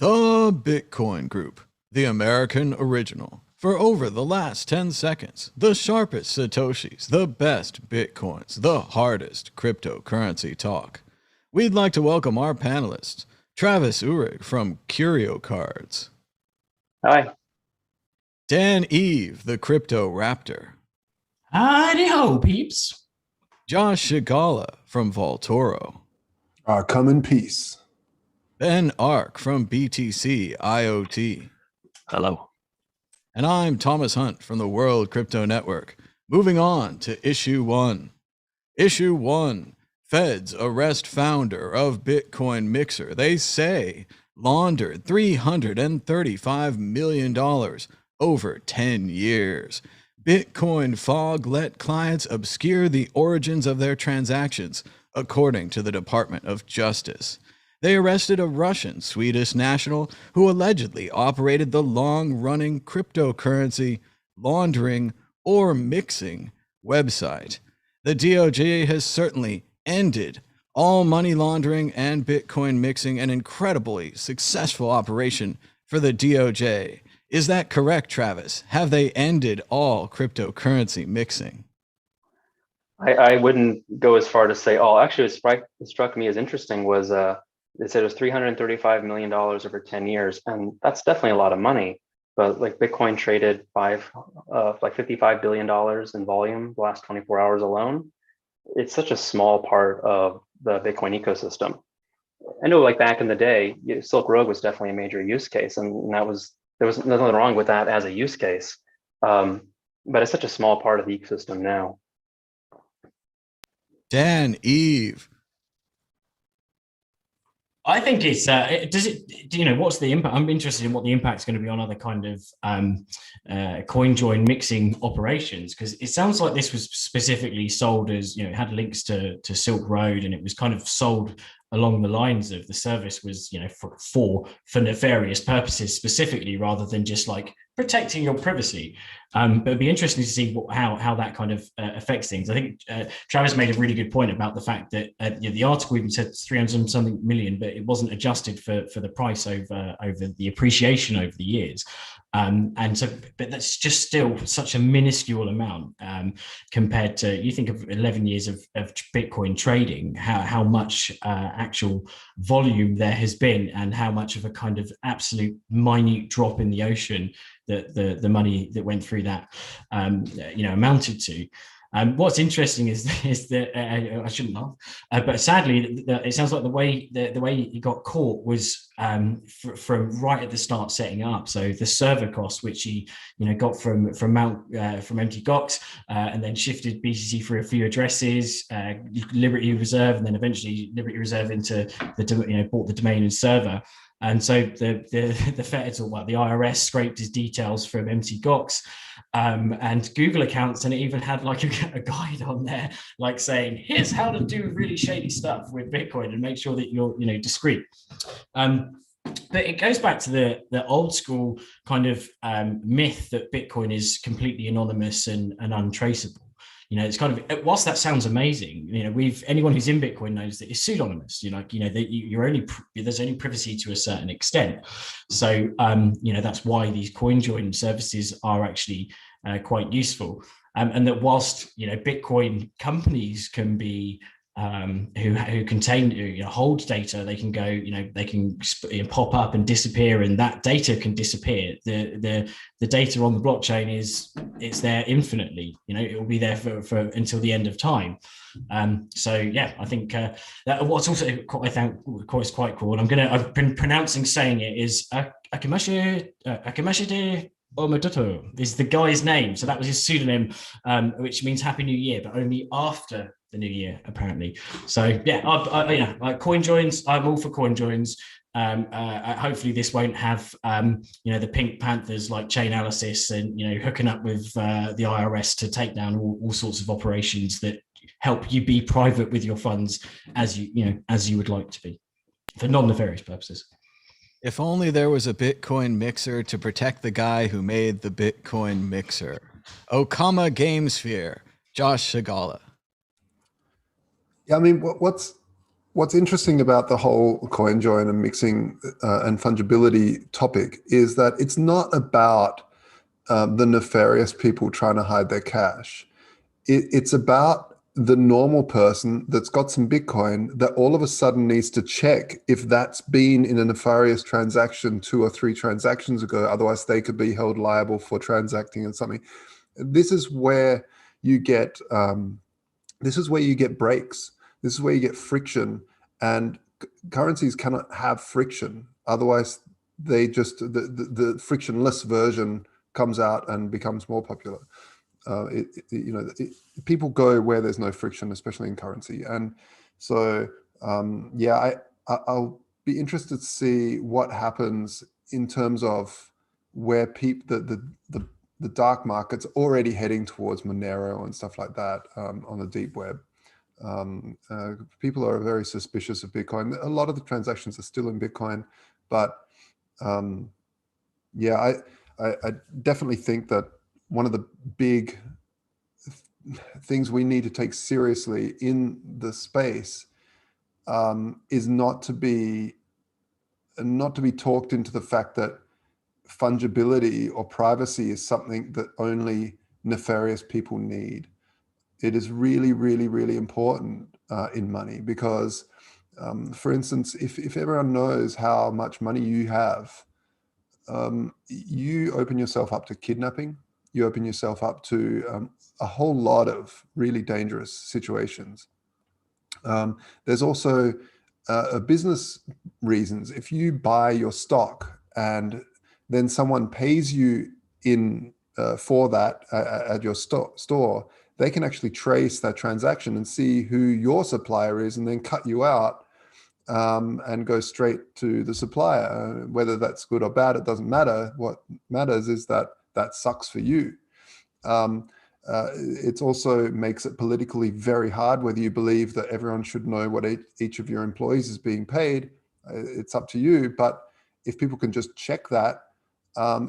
The Bitcoin Group, the American original. For over the last 10 seconds, the sharpest Satoshis, the best Bitcoins, the hardest cryptocurrency talk. We'd like to welcome our panelists, Travis Uhrig from Curio Cards, Hi. Dan Eve, the Crypto Raptor, Howdy ho, peeps. Josh Shigala from Voltoro, Come in peace. Ben Ark from BTC IoT. Hello. And I'm Thomas Hunt from the World Crypto Network. Moving on to Issue 1. Issue 1. Feds arrest founder of Bitcoin Mixer. They say laundered $335 million over 10 years. Bitcoin fog let clients obscure the origins of their transactions, according to the Department of Justice. They arrested a Russian Swedish national who allegedly operated the long-running cryptocurrency laundering or mixing website. The DOJ has certainly ended all money laundering and Bitcoin mixing, an incredibly successful operation for the DOJ. Is that correct, Travis? Have they ended all cryptocurrency mixing? I wouldn't go as far to say all. Actually, what struck me as interesting was they said it was $335 million over 10 years, and that's definitely a lot of money. But like Bitcoin traded like $55 billion in volume the last 24 hours alone. It's such a small part of the Bitcoin ecosystem. I know, like back in the day, Silk Road was definitely a major use case, and there was nothing wrong with that as a use case. But it's such a small part of the ecosystem now. Dan Eve. I think it's what's the impact? I'm interested in what the impact is going to be on other kind of coin join mixing operations, because it sounds like this was specifically sold as, it had links to Silk Road, and it was kind of sold along the lines of the service was, for nefarious purposes specifically, rather than just like protecting your privacy. But it'd be interesting to see how that kind of affects things. I think Travis made a really good point about the fact that the article even said 300 something million, but it wasn't adjusted for the price over the appreciation over the years. But that's just still such a minuscule amount compared to, you think of 11 years of Bitcoin trading, how much actual volume there has been, and how much of a kind of absolute minute drop in the ocean that the money that went through that amounted to. What's interesting is that I shouldn't laugh, but sadly, it sounds like the way he got caught was from right at the start setting up. So the server cost, which he got from Mt. Gox, and then shifted BTC for a few addresses, Liberty Reserve, and then eventually Liberty Reserve into bought the domain and server. And so the feds, or the IRS, scraped his details from Mt. Gox and Google accounts, and it even had like a guide on there, like saying, "Here's how to do really shady stuff with Bitcoin and make sure that you're discreet." But it goes back to the old school kind of myth that Bitcoin is completely anonymous and untraceable. It's kind of, whilst that sounds amazing, anyone who's in Bitcoin knows that it's pseudonymous. That there's only privacy to a certain extent. So that's why these coin join services are actually quite useful. And that whilst Bitcoin companies can be who contain hold data, they can go they can pop up and disappear, and that data can disappear. The data on the blockchain it's there infinitely. It will be there for until the end of time. So yeah, I think that what's also quite cool, and I've been pronouncing saying it, is Akimashide Omodoto is the guy's name. So that was his pseudonym, which means Happy New Year, but only after the new year, apparently. So yeah, like coin joins, I'm all for coin joins. Hopefully this won't have the Pink Panthers like Chainalysis and hooking up with the IRS to take down all sorts of operations that help you be private with your funds as you would like to be, for non-nefarious purposes. If only there was a Bitcoin mixer to protect the guy who made the Bitcoin mixer. Okama GameSphere, Josh Shigala. Yeah, I mean, what's What's interesting about the whole coin join and mixing and fungibility topic is that it's not about the nefarious people trying to hide their cash. It's about the normal person that's got some Bitcoin that all of a sudden needs to check if that's been in a nefarious transaction 2 or 3 transactions ago. Otherwise, they could be held liable for transacting in something. This is where you get breaks. This is where you get friction, and currencies cannot have friction. Otherwise, they just the frictionless version comes out and becomes more popular. People go where there's no friction, especially in currency. And so, I'll be interested to see what happens in terms of where the dark market's already heading towards Monero and stuff like that on the deep web. People are very suspicious of Bitcoin. A lot of the transactions are still in Bitcoin, but I definitely think that one of the big things we need to take seriously in the space is not to be talked into the fact that fungibility or privacy is something that only nefarious people need. It is really, really, really important in money because, for instance, if everyone knows how much money you have, you open yourself up to kidnapping. You open yourself up to a whole lot of really dangerous situations. There's also business reasons. If you buy your stock and then someone pays you in for that at your store, they can actually trace that transaction and see who your supplier is and then cut you out and go straight to the supplier. Whether that's good or bad, it doesn't matter. What matters is that sucks for you. It also makes it politically very hard whether you believe that everyone should know what each of your employees is being paid. It's up to you. But if people can just check that,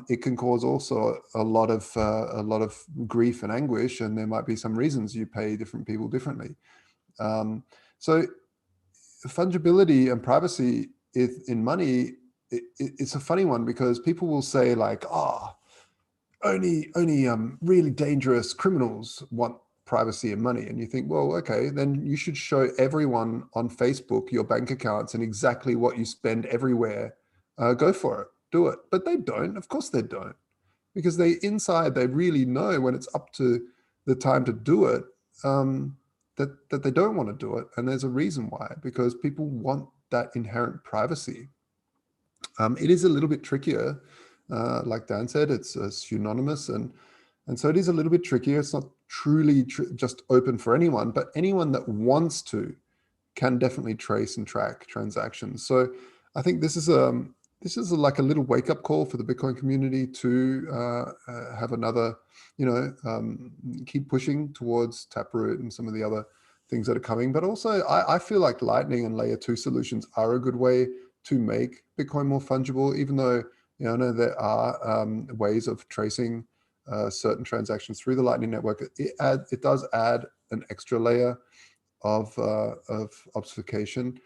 it can cause also a lot of grief and anguish, and there might be some reasons you pay different people differently. So fungibility and privacy in money, it's a funny one because people will say like, only really dangerous criminals want privacy and money. And you think, well, okay, then you should show everyone on Facebook your bank accounts and exactly what you spend everywhere. Go for it, do it. But they don't. Of course they don't, because they really know when it's up to the time to do it, that they don't want to do it. And there's a reason why, because people want that inherent privacy. It is a little bit trickier. Like Dan said, it's pseudonymous, and so it is a little bit trickier. It's not truly just open for anyone, but anyone that wants to can definitely trace and track transactions. So I think this is like a little wake up call for the Bitcoin community to have another, keep pushing towards Taproot and some of the other things that are coming. But also, I feel like Lightning and Layer 2 solutions are a good way to make Bitcoin more fungible, even though I know there are ways of tracing certain transactions through the Lightning Network. It does add an extra layer of obfuscation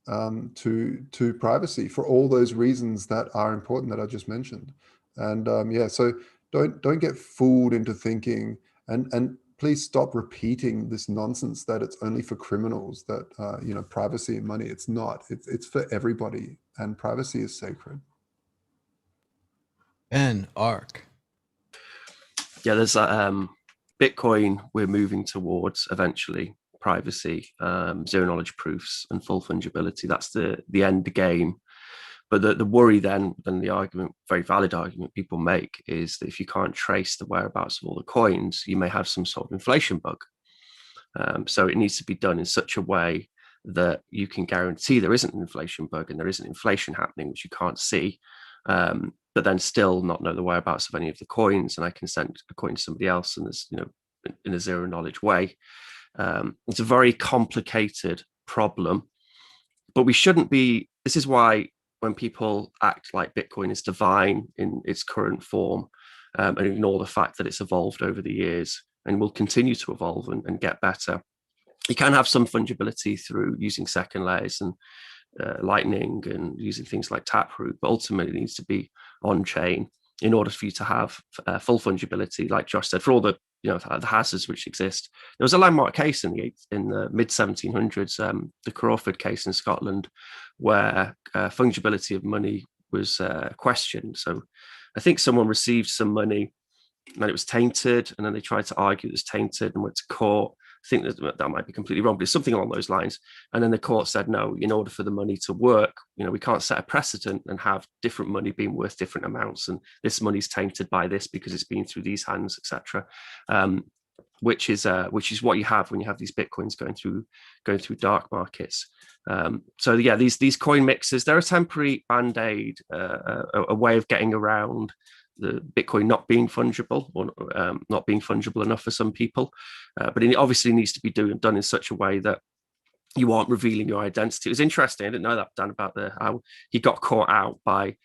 to privacy for all those reasons that are important that I just mentioned. And so don't get fooled into thinking, and please stop repeating this nonsense that it's only for criminals, that privacy and money. It's not. It's for everybody, and privacy is sacred. Ben, Ark. Yeah, there's Bitcoin. We're moving towards eventually privacy, zero knowledge proofs, and full fungibility. That's the end game. But the worry then, and the argument, very valid argument people make, is that if you can't trace the whereabouts of all the coins, you may have some sort of inflation bug. So it needs to be done in such a way that you can guarantee there isn't an inflation bug and there isn't inflation happening, which you can't see, but then still not know the whereabouts of any of the coins. And I can send a coin to somebody else, and there's, in a zero knowledge way. It's a very complicated problem, but we shouldn't be. This is why when people act like Bitcoin is divine in its current form, and ignore the fact that it's evolved over the years and will continue to evolve and get better, You can have some fungibility through using second layers and Lightning and using things like Taproot, but ultimately it needs to be on chain in order for you to have full fungibility, like Josh said, for all the the hazards which exist. There was a landmark case in the mid 1700s, the Crawford case in Scotland, where fungibility of money was questioned. So I think someone received some money and it was tainted, and then they tried to argue it was tainted and went to court. I think that might be completely wrong, but it's something along those lines. And then the court said, no, in order for the money to work, we can't set a precedent and have different money being worth different amounts. And this money's tainted by this because it's been through these hands, etc. Which is what you have when you have these Bitcoins going through dark markets. So yeah, these coin mixers, they're a temporary band-aid, a way of getting around the Bitcoin not being fungible, or not being fungible enough for some people. But it obviously needs to be done in such a way that you aren't revealing your identity. It was interesting. I didn't know that, Dan, about how he got caught out by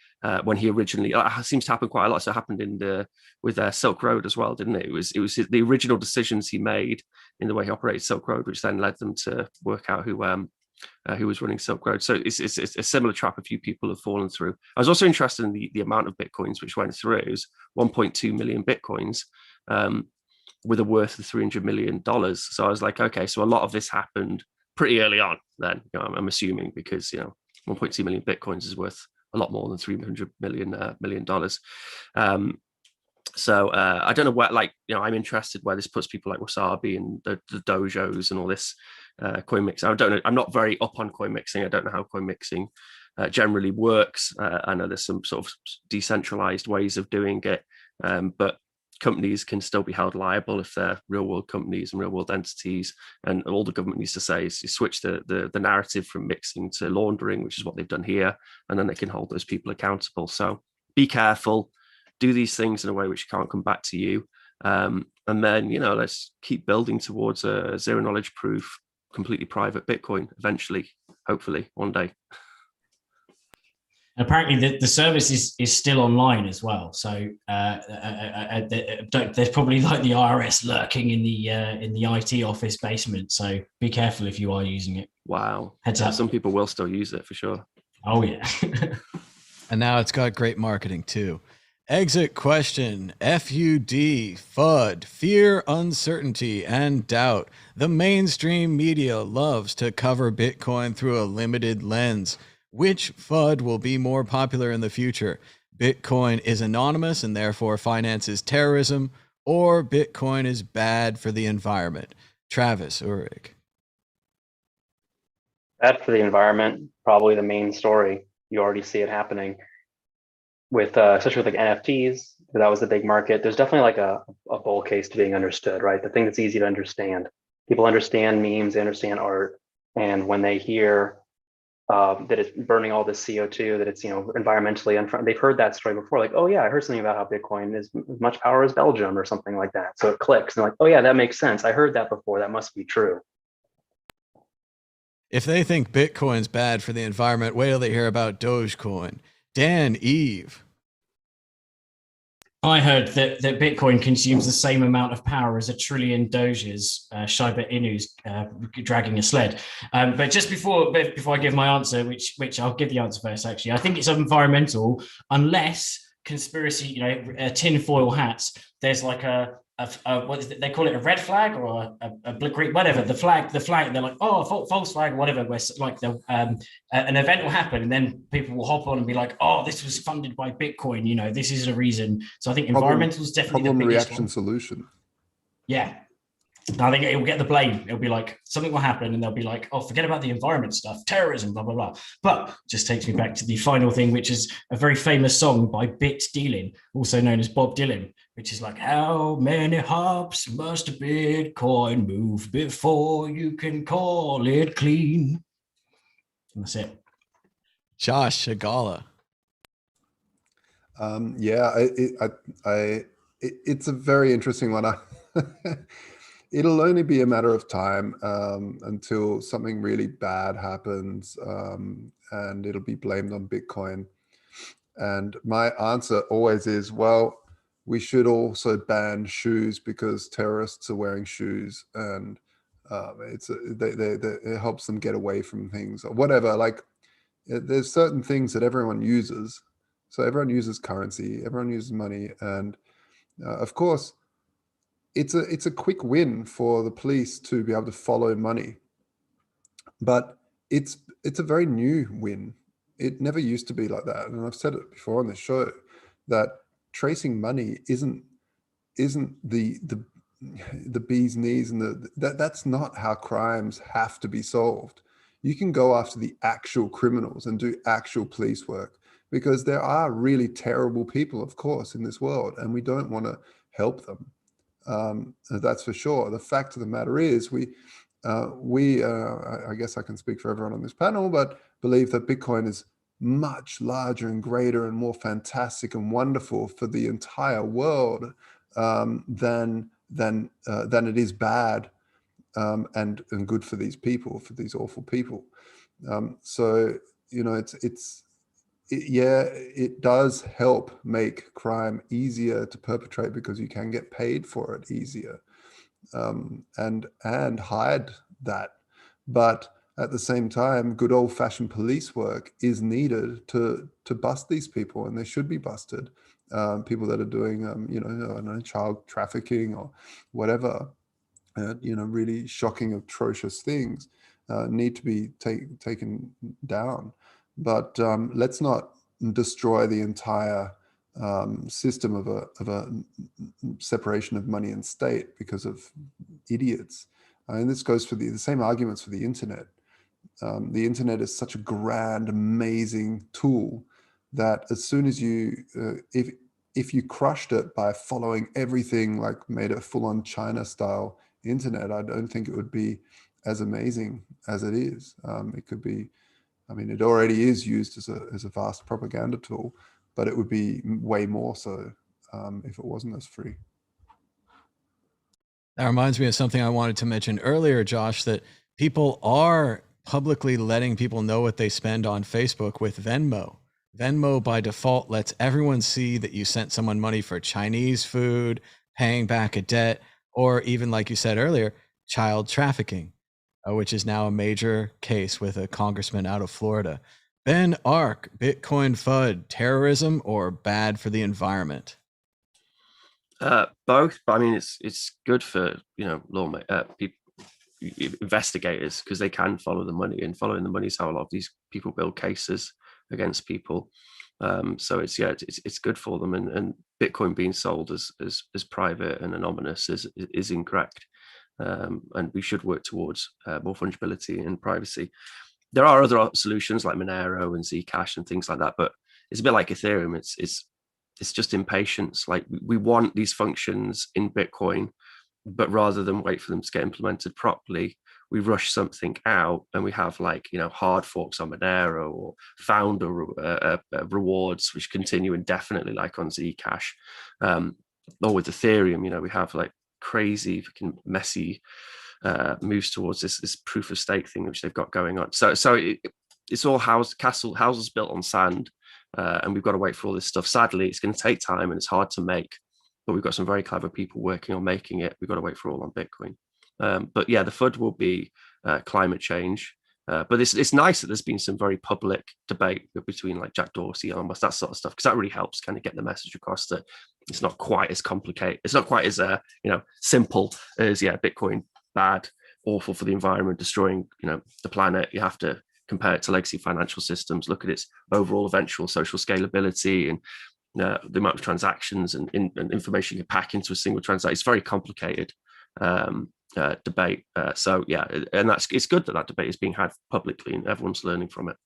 when he originally. It seems to happen quite a lot. So it happened with Silk Road as well, didn't it? It was the original decisions he made in the way he operated Silk Road, which then led them to work out who was running Silk Road. So it's a similar trap a few people have fallen through. I was also interested in the amount of Bitcoins which went through. It was 1.2 million Bitcoins with a worth of $300 million. So I was like, okay, so a lot of this happened pretty early on then, I'm assuming, because 1.2 million Bitcoins is worth a lot more than $300 million. So I don't know where, I'm interested where this puts people like Wasabi and the dojos and all this coin mixing. I don't know. I'm not very up on coin mixing. I don't know how coin mixing generally works. I know there's some sort of decentralized ways of doing it, but companies can still be held liable if they're real world companies and real world entities. And all the government needs to say is you switch the narrative from mixing to laundering, which is what they've done here, and then they can hold those people accountable. So be careful. Do these things in a way which can't come back to you. And then, let's keep building towards a zero knowledge proof, completely private Bitcoin eventually, hopefully one day. Apparently the service is still online as well. So there's probably like the IRS lurking in the IT office basement. So be careful if you are using it. Wow. Heads up. Some people will still use it for sure. Oh yeah. And now it's got great marketing too. Exit question, FUD, FUD, fear, uncertainty, and doubt. The mainstream media loves to cover Bitcoin through a limited lens. Which FUD will be more popular in the future? Bitcoin is anonymous and therefore finances terrorism, or Bitcoin is bad for the environment? Travis Uhrig. Bad for the environment, probably the main story. You already see it happening with, especially with like NFTs. That was the big market. There's definitely like a bull case to being understood, right? The thing that's easy to understand. People understand memes, they understand art, and when they hear that it's burning all this CO2, that it's environmentally unfriendly. They've heard that story before, like, oh yeah, I heard something about how Bitcoin is as much power as Belgium or something like that. So it clicks, and like, oh yeah, that makes sense. I heard that before. That must be true. If they think Bitcoin's bad for the environment, wait till they hear about Dogecoin. Dan, Eve. I heard that Bitcoin consumes the same amount of power as 1 trillion Doges, Shiba Inu's dragging a sled. But just before I give my answer, which I'll give the answer first, actually, I think it's environmental, unless conspiracy, tinfoil hats. There's like what is it? They call it a red flag or a green, whatever. The flag. They're like, oh, false flag or whatever. Where like an event will happen, and then people will hop on and be like, oh, this was funded by Bitcoin. This is a reason. So I think environmental is definitely the biggest reaction one. Solution. Yeah. I think it will get the blame. It'll be like something will happen and they'll be like, oh, forget about the environment stuff, terrorism, blah, blah, blah. But just takes me back to the final thing, which is a very famous song by Bit Dealin, also known as Bob Dylan, which is like, how many hops must Bitcoin move before you can call it clean? And that's it. Josh Shigala. It's a very interesting one. It'll only be a matter of time until something really bad happens, and it'll be blamed on Bitcoin. And my answer always is, well, we should also ban shoes because terrorists are wearing shoes, and It helps them get away from things or whatever. Like there's certain things that everyone uses. So everyone uses currency, everyone uses money, and of course, it's a quick win for the police to be able to follow money, but it's a very new win. It never used to be like that, and I've said it before on this show that tracing money isn't the bee's knees, and that's not how crimes have to be solved. You can go after the actual criminals and do actual police work, because there are really terrible people, of course, in this world, and we don't want to help them. That's for sure. The fact of the matter is, I guess I can speak for everyone on this panel, but believe that Bitcoin is much larger and greater and more fantastic and wonderful for the entire world than it is bad and good for these people, for these awful people. So it does help make crime easier to perpetrate, because you can get paid for it easier and hide that. But at the same time, good old-fashioned police work is needed to bust these people, and they should be busted. People that are doing, I don't know, child trafficking or whatever, really shocking, atrocious things need to be taken down. But let's not destroy the entire system of a separation of money and state because of idiots. And this goes for the same arguments for the internet. The internet is such a grand, amazing tool that as soon as you, if you crushed it by following everything, like made a full-on China-style internet, I don't think it would be as amazing as it is. It could be, it already is used as a vast propaganda tool, but it would be way more so if it wasn't as free. That reminds me of something I wanted to mention earlier, Josh, that people are publicly letting people know what they spend on Facebook with Venmo. Venmo by default lets everyone see that you sent someone money for Chinese food, paying back a debt, or even, like you said earlier, child trafficking, which is now a major case with a congressman out of Florida. Ben Ark, Bitcoin FUD, terrorism or bad for the environment? Both, but it's good for people, investigators, because they can follow the money, and following the money is how a lot of these people build cases against people. So it's good for them, and Bitcoin being sold as private and anonymous is incorrect, and we should work towards more fungibility and privacy. There are other solutions like Monero and Zcash and things like that, but it's a bit like Ethereum. It's just impatience. Like we want these functions in Bitcoin, but rather than wait for them to get implemented properly, we rush something out, and we have hard forks on Monero or founder rewards which continue indefinitely, like on Zcash, or with Ethereum. We have crazy fucking messy moves towards this proof of stake thing which they've got going on. So it's all houses built on sand, and we've got to wait for all this stuff. Sadly, it's going to take time and it's hard to make, but we've got some very clever people working on making it. We've got to wait for all on Bitcoin. But yeah, the FUD will be climate change. But it's nice that there's been some very public debate between Jack Dorsey, Elon Musk, that sort of stuff, because that really helps kind of get the message across that it's not quite as complicated. It's not quite as simple as Bitcoin bad, awful for the environment, destroying the planet. You have to compare it to legacy financial systems, look at its overall eventual social scalability and the amount of transactions and information you can pack into a single transaction. It's very complicated debate. So yeah, and it's good that debate is being had publicly and everyone's learning from it.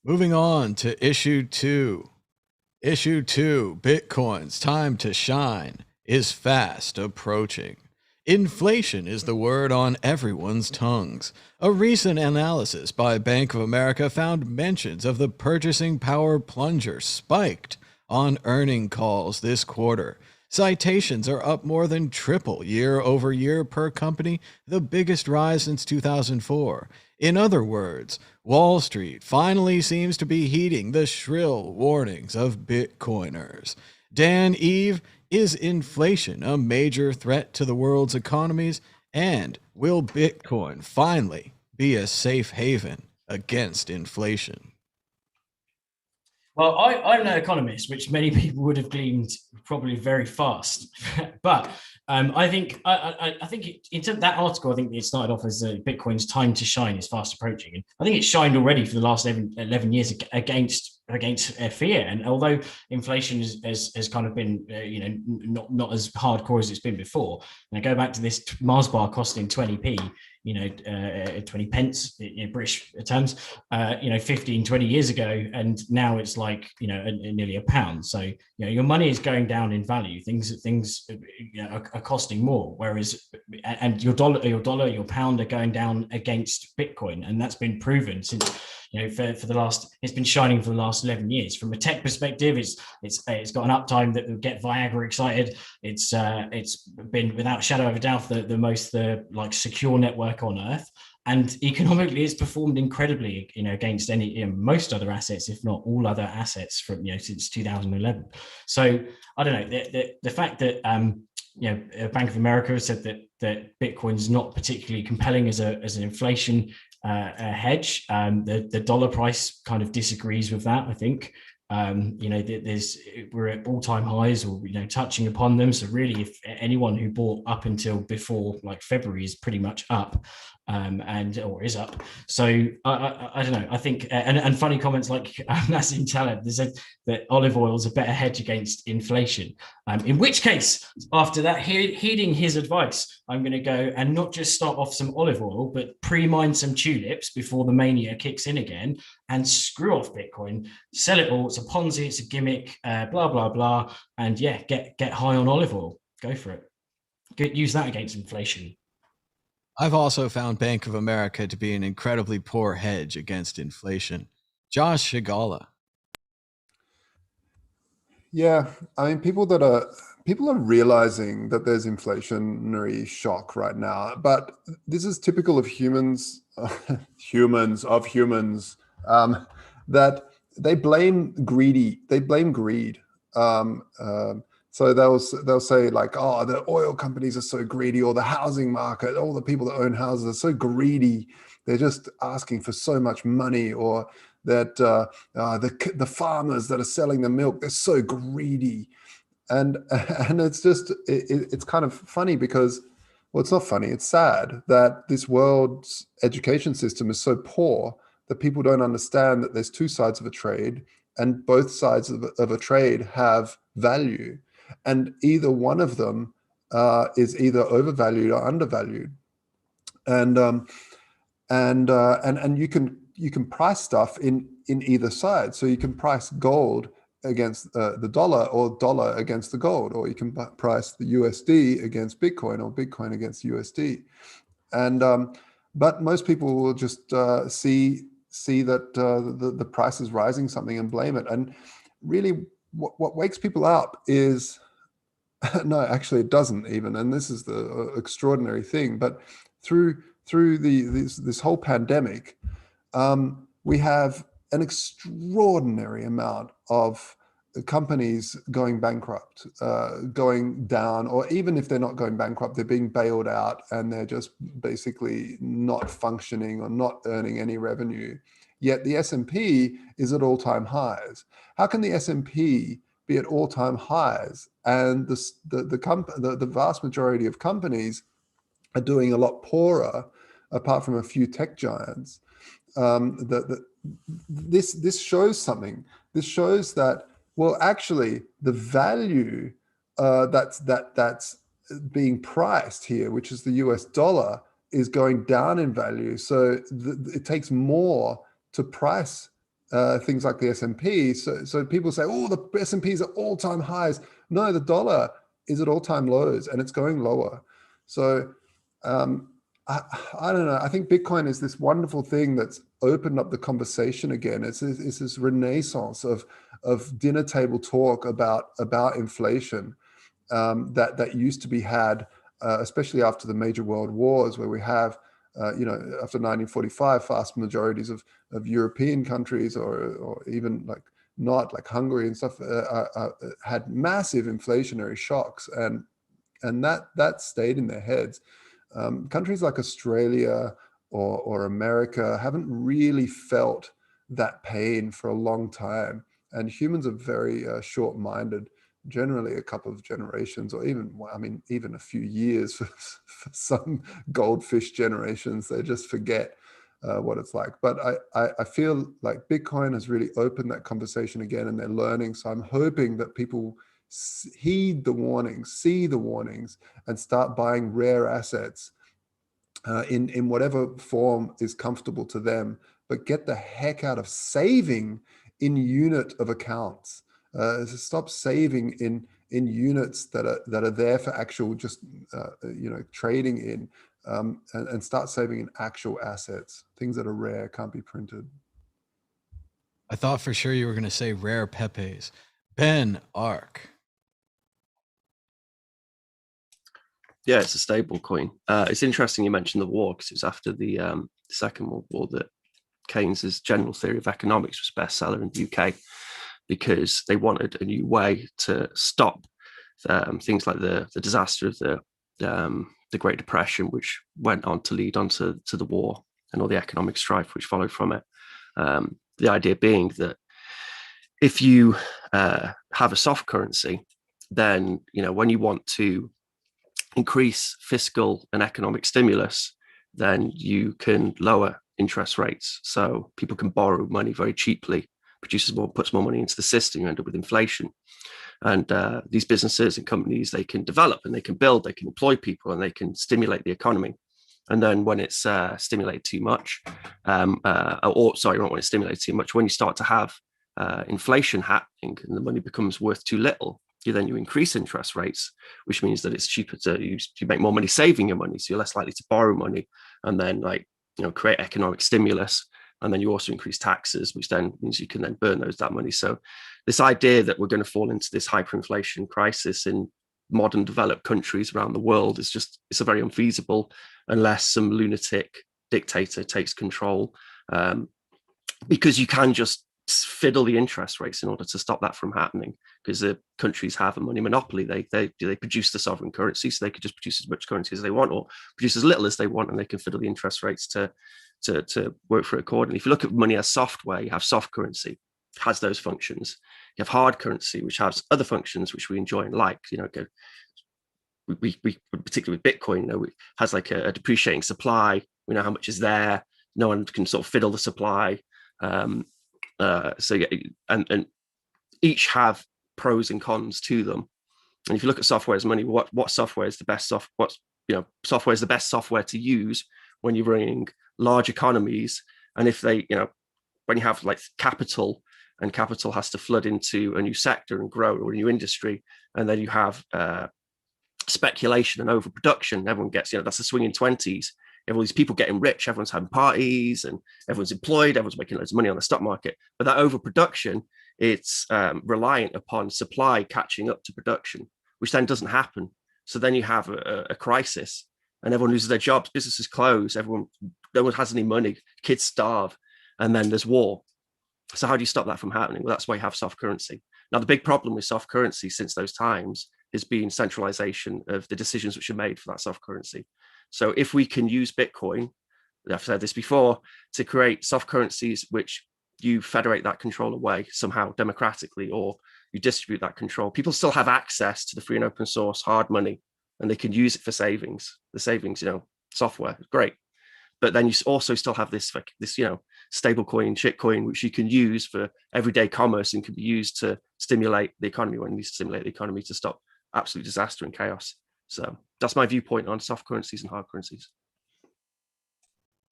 Moving on to issue 2. Issue 2, Bitcoin's time to shine is fast approaching. Inflation is the word on everyone's tongues. A recent analysis by Bank of America found mentions of the purchasing power plunger spiked on earning calls this quarter. Citations are up more than triple year over year per company, the biggest rise since 2004. In other words, Wall Street finally seems to be heeding the shrill warnings of Bitcoiners. Dan Eve, is inflation a major threat to the world's economies? And will Bitcoin finally be a safe haven against inflation? Well, I'm no economist, which many people would have gleaned probably very fast. But I think in terms of that article, I think it started off as Bitcoin's time to shine is fast approaching, and I think it's shined already for the last 11 years against fear. And although inflation has kind of been not as hardcore as it's been before, and I go back to this Mars bar costing 20p, 20 pence in British terms, 15, 20 years ago, and now it's like nearly £1. So your money is going down in value. Things are costing more, whereas and your your pound are going down against Bitcoin, and that's been proven since for the last, it's been shining for the last 11 years. From a tech perspective, it's got an uptime that will get Viagra excited. It's been without a shadow of a doubt the most like secure network on earth. And economically, it's performed incredibly, against most other assets, if not all other assets from since 2011. So I don't know, the fact that Bank of America has said that Bitcoin's not particularly compelling as an inflation hedge. The dollar price kind of disagrees with that, I think. We're at all-time highs, or touching upon them. So really, if anyone who bought up until before like February is pretty much up, or is up. So I don't know. I think and funny comments like Nassim Taleb, they said that olive oil is a better hedge against inflation. In which case, after that, heeding his advice, I'm going to go and not just start off some olive oil, but pre-mine some tulips before the mania kicks in again, and screw off Bitcoin, sell it all. It's a Ponzi, it's a gimmick, blah blah blah, and get high on olive oil. Go for it. Use that against inflation. I've also found Bank of America to be an incredibly poor hedge against inflation. Josh Shigala. Yeah, I mean, people are realizing that there's inflationary shock right now, but this is typical of humans, that they blame greed. So they'll say like, oh, the oil companies are so greedy, or the housing market, all the people that own houses are so greedy. They're just asking for so much money, or that the farmers that are selling the milk, they're so greedy. And it's kind of funny because, well, it's not funny, it's sad that this world's education system is so poor that people don't understand that there's two sides of a trade, and both sides of a trade have value, and either one of them is either overvalued or undervalued. And you can price stuff in either side. So you can price gold against the dollar, or dollar against the gold, or you can price the USD against Bitcoin, or Bitcoin against USD. And but most people will just see that the price is rising something and blame it. And really, what wakes people up is no, actually it doesn't even. And this is the extraordinary thing. But through this whole pandemic, we have an extraordinary amount of companies going bankrupt, going down, or even if they're not going bankrupt, they're being bailed out and they're just basically not functioning or not earning any revenue. Yet the S&P is at all-time highs. How can the S&P be at all-time highs and the vast majority of companies are doing a lot poorer, apart from a few tech giants? This shows something. This shows that, well, actually, the value that's being priced here, which is the US dollar, is going down in value. So it takes more to price things like the S&P. So people say, oh, the S&P is at all-time highs. No, the dollar is at all-time lows, and it's going lower. So I don't know. I think Bitcoin is this wonderful thing that's opened up the conversation again. It's this renaissance of dinner table talk about inflation that used to be had, especially after the major world wars, where we have, after 1945, vast majorities of European countries, or even like not, like Hungary and stuff, had massive inflationary shocks, and that stayed in their heads. Countries like Australia or America haven't really felt that pain for a long time, and humans are very short-minded. Generally, a couple of generations, or even, I mean, even a few years for some goldfish generations, they just forget what it's like. But I feel like Bitcoin has really opened that conversation again, and they're learning. So I'm hoping that people heed the warnings, see the warnings, and start buying rare assets in whatever form is comfortable to them, but get the heck out of saving in unit of accounts. Stop saving in units that are there for actual just trading in, and start saving in actual assets, things that are rare, can't be printed. I thought for sure you were going to say rare Pepes. Ben Ark. Yeah, it's a stable coin. It's interesting you mentioned the war, because it was after the Second World War that Keynes's General Theory of Economics was bestseller in the UK, because they wanted a new way to stop things like the disaster of the Great Depression, which went on to lead on to the war and all the economic strife which followed from it. The idea being that if you have a soft currency, then when you want to increase fiscal and economic stimulus, then you can lower interest rates, so people can borrow money very cheaply, puts more money into the system, you end up with inflation. And these businesses and companies, they can develop and they can build, they can employ people, and they can stimulate the economy. And then when it's stimulated too much, not when it's stimulated too much, when you start to have inflation happening and the money becomes worth too little, you increase interest rates, which means that it's cheaper you make more money saving your money, so you're less likely to borrow money, and then create economic stimulus. And then you also increase taxes, which then means you can then burn that money. So this idea that we're going to fall into this hyperinflation crisis in modern developed countries around the world it's a very unfeasible, unless some lunatic dictator takes control, because you can just fiddle the interest rates in order to stop that from happening, because the countries have a money monopoly. They produce the sovereign currency, so they could just produce as much currency as they want, or produce as little as they want, and they can fiddle the interest rates to work for it accordingly. If you look at money as software, you have soft currency, has those functions. You have hard currency, which has other functions which we enjoy and like. We particularly with Bitcoin, it has like a depreciating supply. We know how much is there. No one can sort of fiddle the supply. So yeah, and each have pros and cons to them. And if you look at software as money, what software is the best software is the best software to use when you're running large economies. And if they, when you have like capital, and capital has to flood into a new sector and grow, or a new industry, and then you have speculation and overproduction, everyone gets, that's the swinging 20s. All these people getting rich, everyone's having parties, and everyone's employed, everyone's making loads of money on the stock market. But that overproduction, it's reliant upon supply catching up to production, which then doesn't happen. So then you have a crisis, and everyone loses their jobs, businesses close, no one has any money, kids starve, and then there's war. So how do you stop that from happening? Well, that's why you have soft currency. Now, the big problem with soft currency since those times has been centralization of the decisions which are made for that soft currency. So if we can use Bitcoin, I've said this before, to create soft currencies which you federate that control away somehow democratically, or you distribute that control, people still have access to the free and open source hard money, and they can use it for savings. The savings, software, great. But then you also still have this stable coin, shitcoin, which you can use for everyday commerce and can be used to stimulate the economy when you need to stimulate the economy to stop absolute disaster and chaos. So that's my viewpoint on soft currencies and hard currencies.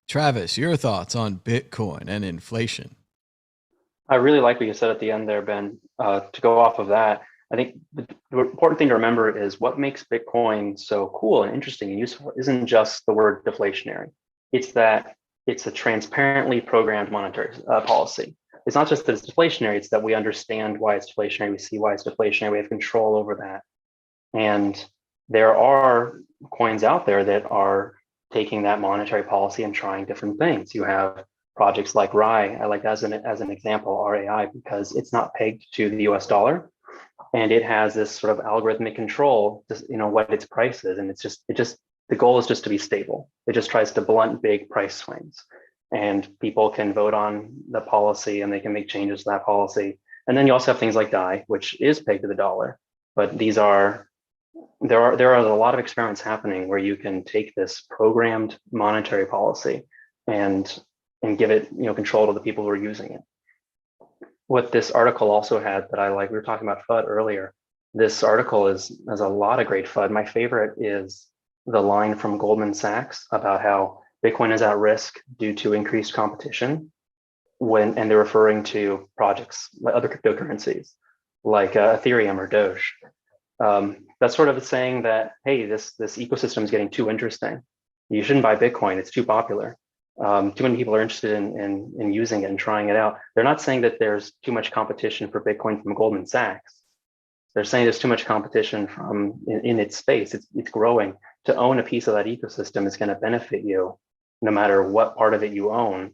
Travis, your thoughts on Bitcoin and inflation? I really like what you said at the end there, Ben. To go off of that, I think the important thing to remember is what makes Bitcoin so cool and interesting and useful isn't just the word deflationary. It's that it's a transparently programmed monetary policy. It's not just that it's deflationary, it's that we understand why it's deflationary, we see why it's deflationary, we have control over that. And there are coins out there that are taking that monetary policy and trying different things. You have projects like RAI, I like as an example, RAI, because it's not pegged to the US dollar, and it has this sort of algorithmic control, just, what its price is. And the goal is just to be stable. It just tries to blunt big price swings, and people can vote on the policy and they can make changes to that policy. And then you also have things like DAI, which is pegged to the dollar. But there are a lot of experiments happening where you can take this programmed monetary policy and give it control to the people who are using it. What this article also had that I like, we were talking about FUD earlier. This article has a lot of great FUD. My favorite is the line from Goldman Sachs about how Bitcoin is at risk due to increased competition, and they're referring to projects like other cryptocurrencies like Ethereum or Doge. That's sort of saying that, hey, this ecosystem is getting too interesting. You shouldn't buy Bitcoin, it's too popular. Too many people are interested in using it and trying it out. They're not saying that there's too much competition for Bitcoin from Goldman Sachs. They're saying there's too much competition in its space. It's growing. To own a piece of that ecosystem is going to benefit you no matter what part of it you own,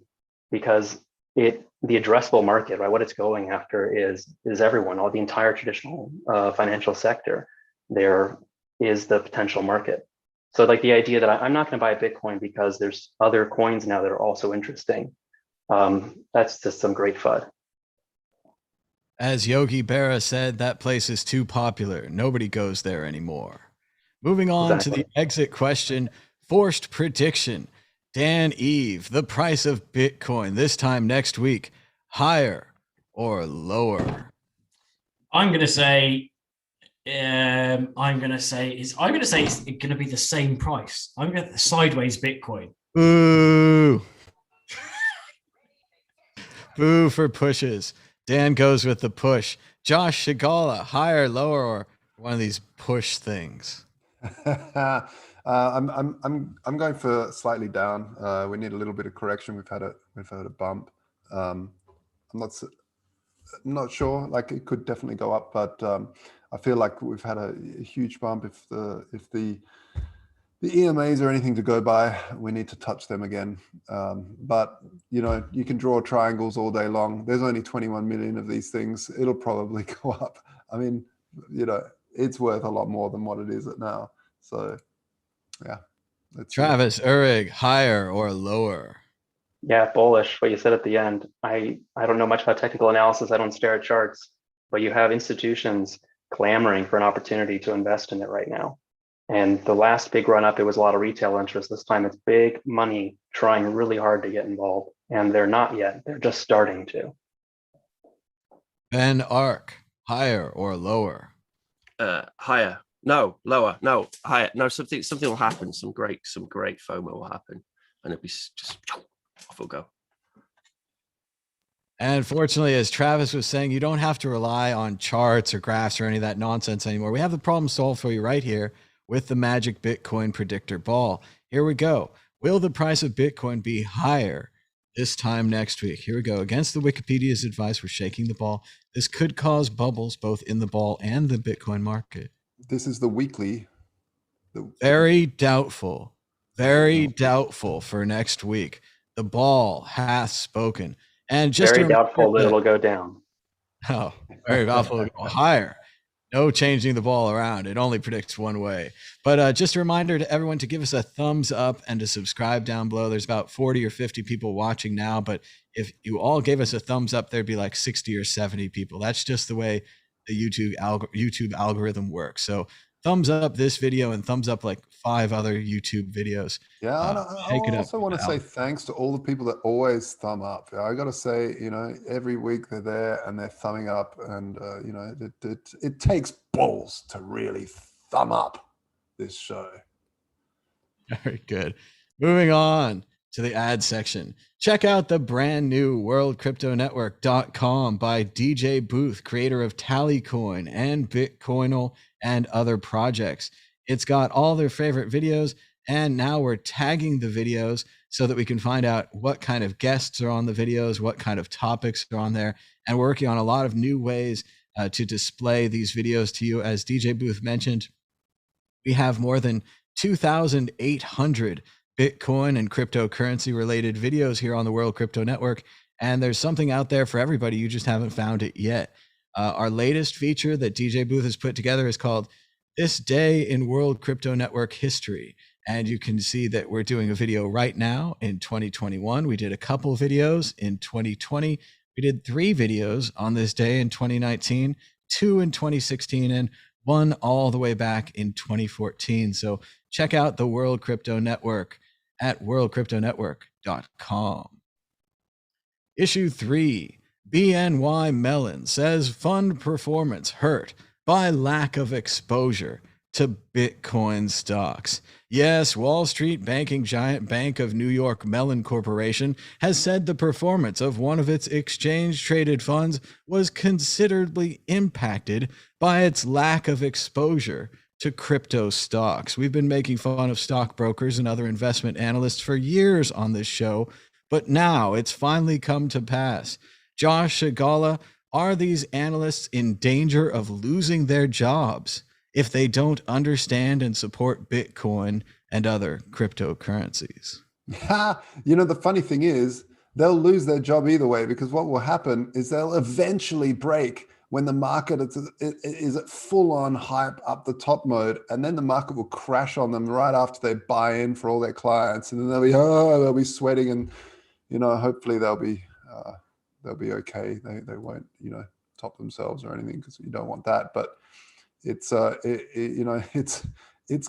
because the addressable market, right? What it's going after is everyone, the entire traditional financial sector. There is the potential market. So like the idea that I'm not going to buy Bitcoin because there's other coins now that are also interesting. That's just some great FUD. As Yogi Berra said, that place is too popular. Nobody goes there anymore. Moving on to the exit question, forced prediction. Dan Eve, the price of Bitcoin this time next week, higher or lower? I'm going to say it's going to be the same price. I'm going to sideways Bitcoin. Boo. Boo for pushes. Dan goes with the push. Josh Shigala, higher, lower, or one of these push things? I'm going for slightly down. We need a little bit of correction. We've had a bump. I'm not sure. Like, it could definitely go up, but I feel like we've had a huge bump. If the EMAs are anything to go by, we need to touch them again. But you can draw triangles all day long. There's only 21 million of these things. It'll probably go up. I mean, it's worth a lot more than what it is at now. So, yeah. Travis Uhrig, higher or lower? Yeah, bullish. What you said at the end. I don't know much about technical analysis. I don't stare at charts, but you have institutions clamoring for an opportunity to invest in it right now. And the last big run up, it was a lot of retail interest. This time it's big money trying really hard to get involved. And they're not yet. They're just starting to. Ben Ark, higher or lower? Higher. No, lower. No, higher. No, something will happen. Some great FOMO will happen, and it'll be just off we'll go. And fortunately, as Travis was saying, you don't have to rely on charts or graphs or any of that nonsense anymore. We have the problem solved for you right here with the magic Bitcoin predictor ball. Here we go. Will the price of Bitcoin be higher this time next week? Here we go. Against the Wikipedia's advice, we're shaking the ball. This could cause bubbles both in the ball and the Bitcoin market. This is the weekly. Very doubtful. Very doubtful for next week. The ball hath spoken. And just very doubtful that it'll go down. Oh, very doubtful it'll go higher. No changing the ball around. It only predicts one way. But just a reminder to everyone to give us a thumbs up and to subscribe down below. There's about 40 or 50 people watching now, but if you all gave us a thumbs up, there'd be like 60 or 70 people. That's just the way the YouTube algorithm works. So thumbs up this video and thumbs up like 5 other YouTube videos. Yeah, I also want to say thanks to all the people that always thumb up. I got to say, every week they're there and they're thumbing up, and it takes balls to really thumb up this show. Very good. Moving on to the ad section. Check out the brand new worldcryptonetwork.com by DJ Booth, creator of Tallycoin and Bitcoinal and other projects. It's got all their favorite videos, and now we're tagging the videos so that we can find out what kind of guests are on the videos, what kind of topics are on there, and we're working on a lot of new ways to display these videos to you. As DJ Booth mentioned, we have more than 2,800 Bitcoin and cryptocurrency related videos here on the World Crypto Network. And there's something out there for everybody. You just haven't found it yet. Our latest feature that DJ Booth has put together is called This Day in World Crypto Network History. And you can see that we're doing a video right now in 2021. We did a couple videos in 2020. We did 3 videos on this day in 2019, 2 in 2016, and 1 all the way back in 2014. So check out the World Crypto Network at worldcryptonetwork.com. Issue 3, BNY Mellon says fund performance hurt by lack of exposure to Bitcoin stocks. Yes, Wall Street banking giant Bank of New York Mellon Corporation has said the performance of one of its exchange-traded funds was considerably impacted by its lack of exposure to crypto stocks. We've been making fun of stockbrokers and other investment analysts for years on this show, but now it's finally come to pass. Josh Shigala, are these analysts in danger of losing their jobs if they don't understand and support Bitcoin and other cryptocurrencies? The funny thing is, they'll lose their job either way, because what will happen is they'll eventually break when the market is at full-on hype up the top mode, and then the market will crash on them right after they buy in for all their clients, and then they'll be sweating, and hopefully they'll be okay. They won't top themselves or anything, because you don't want that. But it's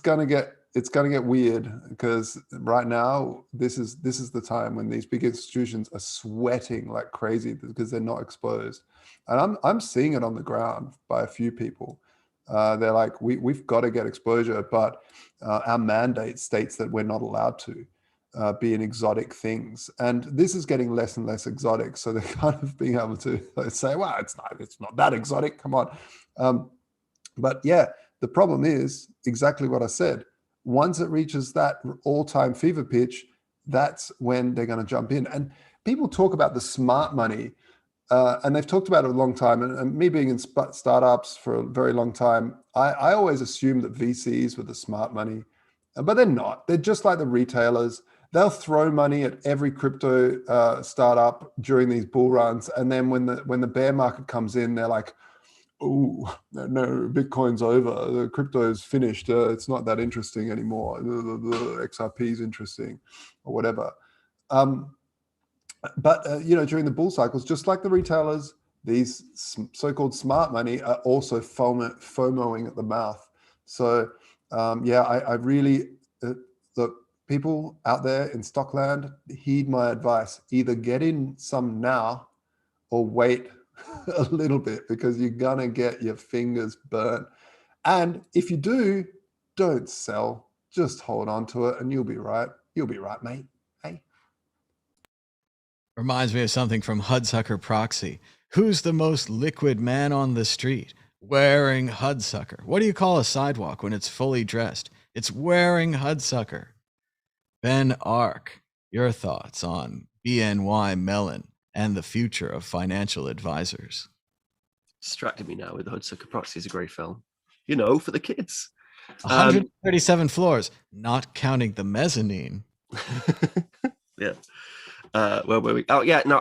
gonna get weird, because right now this is the time when these big institutions are sweating like crazy because they're not exposed. And I'm seeing it on the ground by a few people. They're like, we've got to get exposure, but our mandate states that we're not allowed to be in exotic things. And this is getting less and less exotic. So they're kind of being able to say, well, it's not that exotic. Come on. But yeah, the problem is exactly what I said. Once it reaches that all-time fever pitch, that's when they're going to jump in. And people talk about the smart money, and they've talked about it a long time. And me being in startups for a very long time, I always assumed that VCs were the smart money, but they're not. They're just like the retailers. They'll throw money at every crypto startup during these bull runs, and then when the bear market comes in, they're like, oh, no, Bitcoin's over. The crypto is finished. It's not that interesting anymore. The XRP is interesting, or whatever. But during the bull cycles, just like the retailers, these so-called smart money are also FOMOing at the mouth. So I really look, people out there in Stockland, heed my advice. Either get in some now or wait a little bit, because you're gonna get your fingers burnt. And if you do, don't sell, just hold on to it and you'll be right. You'll be right, mate. Hey. Reminds me of something from Hudsucker Proxy. Who's the most liquid man on the street? Wearing Hudsucker. What do you call a sidewalk when it's fully dressed? It's wearing Hudsucker. Ben Ark, your thoughts on BNY Mellon and the future of financial advisors? Distracted me now with the Hudsucker Proxy. Is a great film, for the kids. 137 floors, not counting the mezzanine. Yeah. Where were we? Oh yeah, no.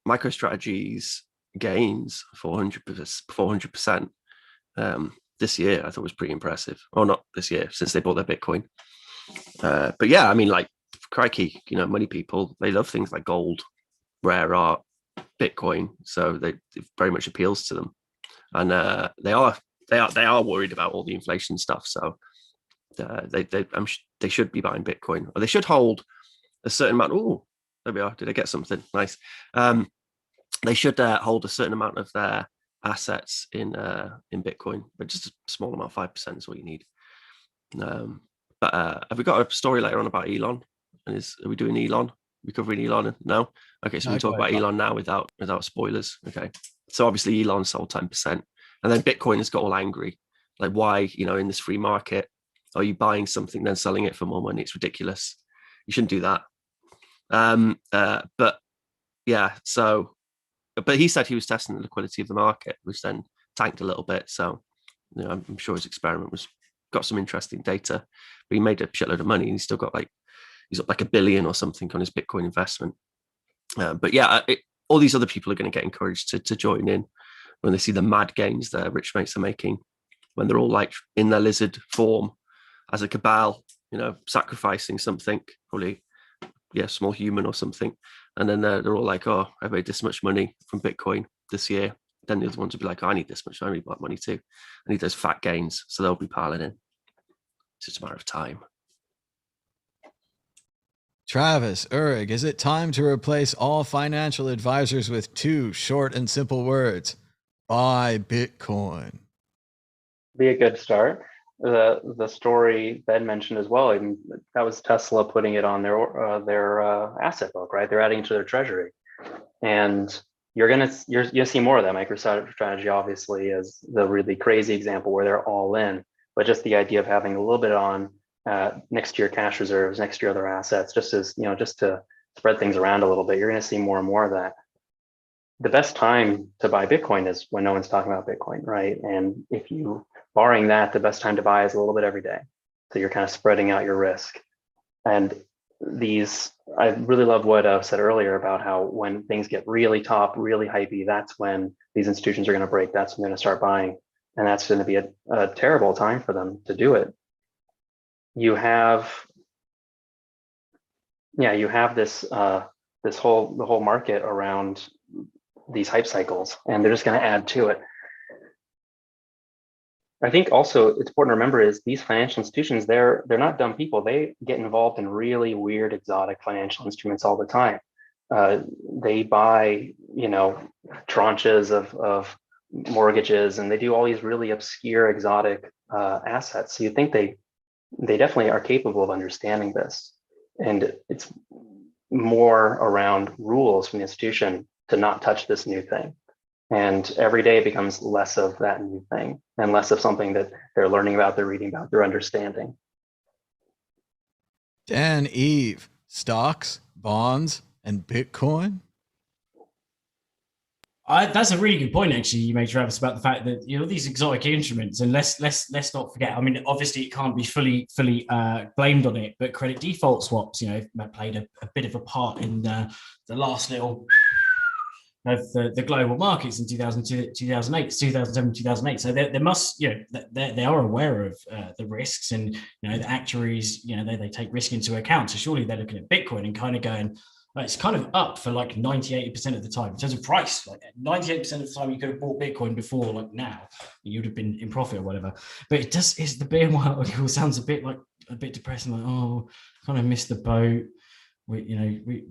MicroStrategy's gains 400% this year, I thought was pretty impressive. Or not this year, since they bought their Bitcoin. But yeah, I mean, like, crikey, money people, they love things like gold, rare art, Bitcoin, so it very much appeals to them, and they are worried about all the inflation stuff. So they should be buying Bitcoin, or they should hold a certain amount. Oh, there we are. Did I get something nice? They should hold a certain amount of their assets in Bitcoin, but just a small amount, 5% is what you need. But have we got a story later on about Elon? And are we doing Elon? Are we covering Elon? No? Okay, so we talk about Elon now without spoilers. Okay. So obviously Elon sold 10%. And then Bitcoin has got all angry. Like, why, in this free market, are you buying something then selling it for more money? It's ridiculous. You shouldn't do that. But yeah, but he said he was testing the liquidity of the market, which then tanked a little bit. So I'm sure his experiment was got some interesting data, but he made a shitload of money and he's up like $1 billion or something on his Bitcoin investment. But yeah, all these other people are going to get encouraged to join in when they see the mad gains their rich mates are making, when they're all like in their lizard form as a cabal, sacrificing something, probably, small human or something. And then they're all like, oh, I made this much money from Bitcoin this year. Then the other ones will be like, I need this much. I need that money too. I need those fat gains. So they'll be piling in. It's just a matter of time. Travis, Urig, is it time to replace all financial advisors with 2 short and simple words? Buy Bitcoin. Be a good start. The story Ben mentioned as well, and that was Tesla putting it on their asset book, right? They're adding it to their treasury, and you'll see more of that. MicroStrategy obviously is the really crazy example where they're all in, but just the idea of having a little bit on next to your cash reserves, next to your other assets, just to spread things around a little bit. You're going to see more and more of that. The best time to buy Bitcoin is when no one's talking about Bitcoin, right? And if you, barring that, the best time to buy is a little bit every day. So you're kind of spreading out your risk. And I really love what I said earlier about how when things get really top, really hypey, that's when these institutions are going to break. That's when they're going to start buying. And that's going to be a terrible time for them to do it. You have this the whole market around these hype cycles, and they're just going to add to it. I think also it's important to remember is these financial institutions, they're not dumb people. They get involved in really weird, exotic financial instruments all the time. They buy, tranches of mortgages, and they do all these really obscure, exotic assets. So you think they definitely are capable of understanding this. And it's more around rules from the institution to not touch this new thing. And every day it becomes less of that new thing and less of something that they're learning about, they're reading about, they're understanding. Dan, Eve, stocks, bonds, and Bitcoin? That's a really good point, actually, you made, Travis, about the fact that these exotic instruments, and let's not forget. I mean, obviously, it can't be fully blamed on it, but credit default swaps, played a bit of a part in the last little of the global markets in 2002, 2008, 2007, 2008. So they must, they are aware of the risks, and the actuaries, they take risk into account. So surely they're looking at Bitcoin and kind of going, it's kind of up for like 90-80% of the time in terms of price. Like 98% of the time you could have bought Bitcoin before, like now you'd have been in profit or whatever. But it's the bear market sounds a bit depressing. Like, oh, kind of missed the boat. We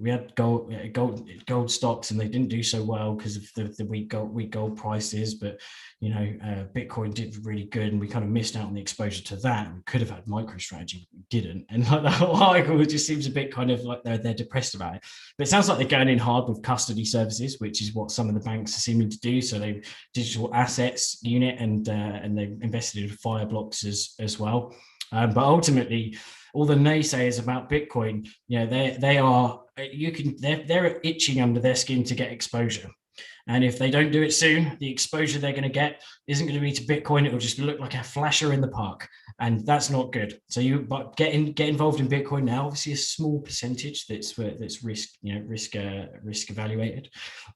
had gold stocks, and they didn't do so well because of the weak gold prices. But Bitcoin did really good, and we kind of missed out on the exposure to that. We could have had MicroStrategy, we didn't. And like the whole article just seems a bit kind of like they're depressed about it. But it sounds like they're going in hard with custody services, which is what some of the banks are seeming to do. So they digital assets unit, and they invested in Fireblocks as well. But ultimately, all the naysayers about Bitcoin, they're itching under their skin to get exposure. And if they don't do it soon, the exposure they're going to get isn't going to be to Bitcoin. It will just look like a flasher in the park, and that's not good. So but get involved in Bitcoin now. Obviously, a small percentage that's risk evaluated.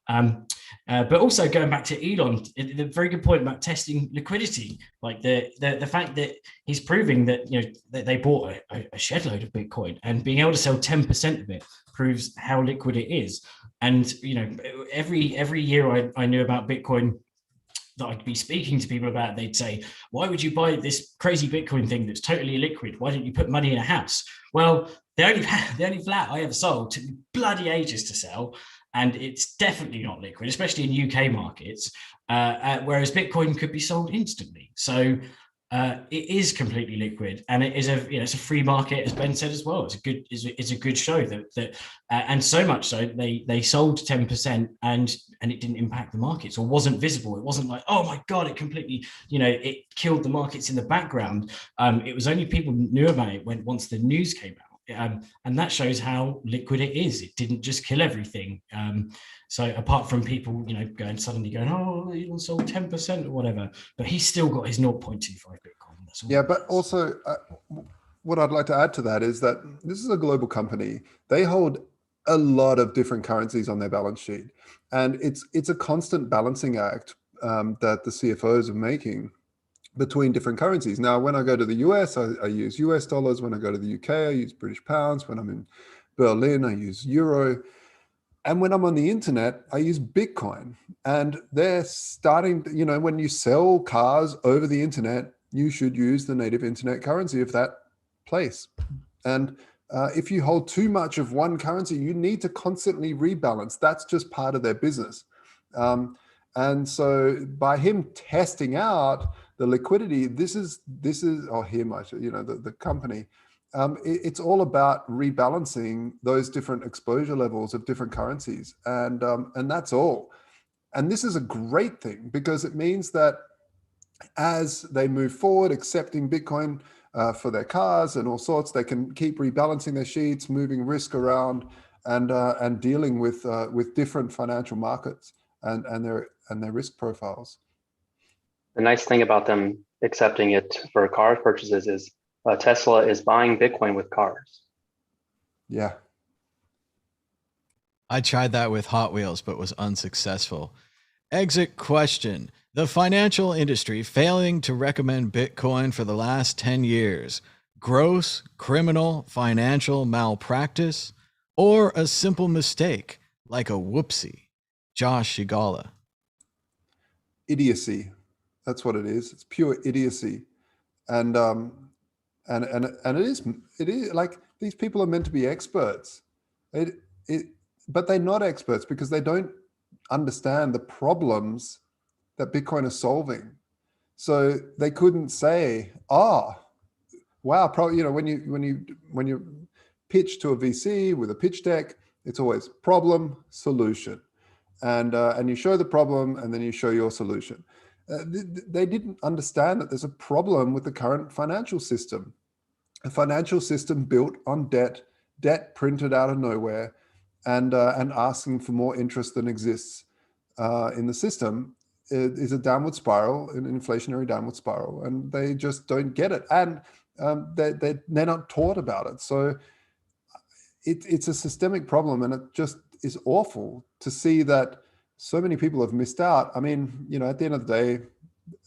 But also going back to Elon, the very good point about testing liquidity, like the fact that he's proving that that they bought a shed load of Bitcoin, and being able to sell 10% of it proves how liquid it is. And every year I knew about Bitcoin that I'd be speaking to people about, they'd say, why would you buy this crazy Bitcoin thing that's totally liquid? Why don't you put money in a house? Well, the only flat I ever sold took bloody ages to sell, and it's definitely not liquid, especially in UK markets, whereas Bitcoin could be sold instantly. So it is completely liquid, and it is it's a free market, as Ben said as well. It's a good show that and so much so they sold 10%, and it didn't impact the markets, or wasn't visible. It wasn't like, oh my god, it completely it killed the markets in the background. It was only people knew about it once the news came out. And that shows how liquid it is. It didn't just kill everything. So apart from people, suddenly going, oh, Elon sold 10% or whatever, but he's still got his 0.25 Bitcoin. That's all Yeah, it but is. also what I'd like to add to that is that this is a global company. They hold a lot of different currencies on their balance sheet, and it's a constant balancing act that the CFOs are making between different currencies. Now, when I go to the US, I use US dollars. When I go to the UK, I use British pounds. When I'm in Berlin, I use euro. And when I'm on the internet, I use Bitcoin. And they're starting, when you sell cars over the internet, you should use the native internet currency of that place. And if you hold too much of one currency, you need to constantly rebalance. That's just part of their business. And so by him testing out the liquidity, this is or him, the company, it's all about rebalancing those different exposure levels of different currencies, and that's all. And this is a great thing because it means that as they move forward, accepting Bitcoin for their cars and all sorts, they can keep rebalancing their sheets, moving risk around, and dealing with different financial markets and their risk profiles. The nice thing about them accepting it for car purchases is Tesla is buying Bitcoin with cars. Yeah. I tried that with Hot Wheels, but was unsuccessful. Exit question. The financial industry failing to recommend Bitcoin for the last 10 years. Gross criminal financial malpractice or a simple mistake like a whoopsie? Josh Shigala. Idiocy. That's what it is. It's pure idiocy. And it is like these people are meant to be experts. But they're not experts because they don't understand the problems that Bitcoin is solving. So they couldn't say, wow, when you pitch to a VC with a pitch deck, it's always problem, solution. And you show the problem and then you show your solution. They didn't understand that there's a problem with the current financial system. A financial system built on debt printed out of nowhere, and asking for more interest than exists in the system is a downward spiral, an inflationary downward spiral, and they just don't get it, and they're not taught about it. So it's a systemic problem, and it just is awful to see that so many people have missed out. I mean, at the end of the day,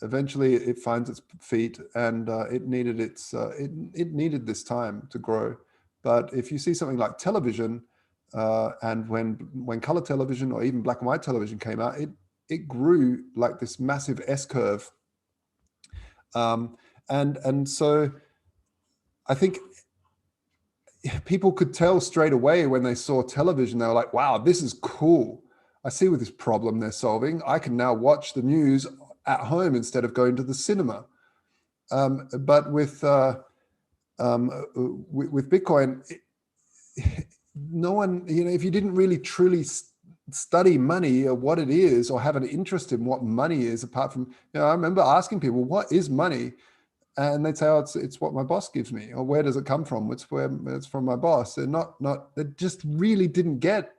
eventually it finds its feet, and it needed it needed this time to grow. But if you see something like television, and when color television or even black and white television came out, it grew like this massive S curve. And so I think people could tell straight away when they saw television. They were like, wow, this is cool. I see with this problem they're solving. I can now watch the news at home instead of going to the cinema. But with Bitcoin, no one, if you didn't really truly study money or what it is, or have an interest in what money is, apart from, I remember asking people, what is money? And they'd say, oh, it's what my boss gives me. Or where does it come from? It's from my boss. They're they just really didn't get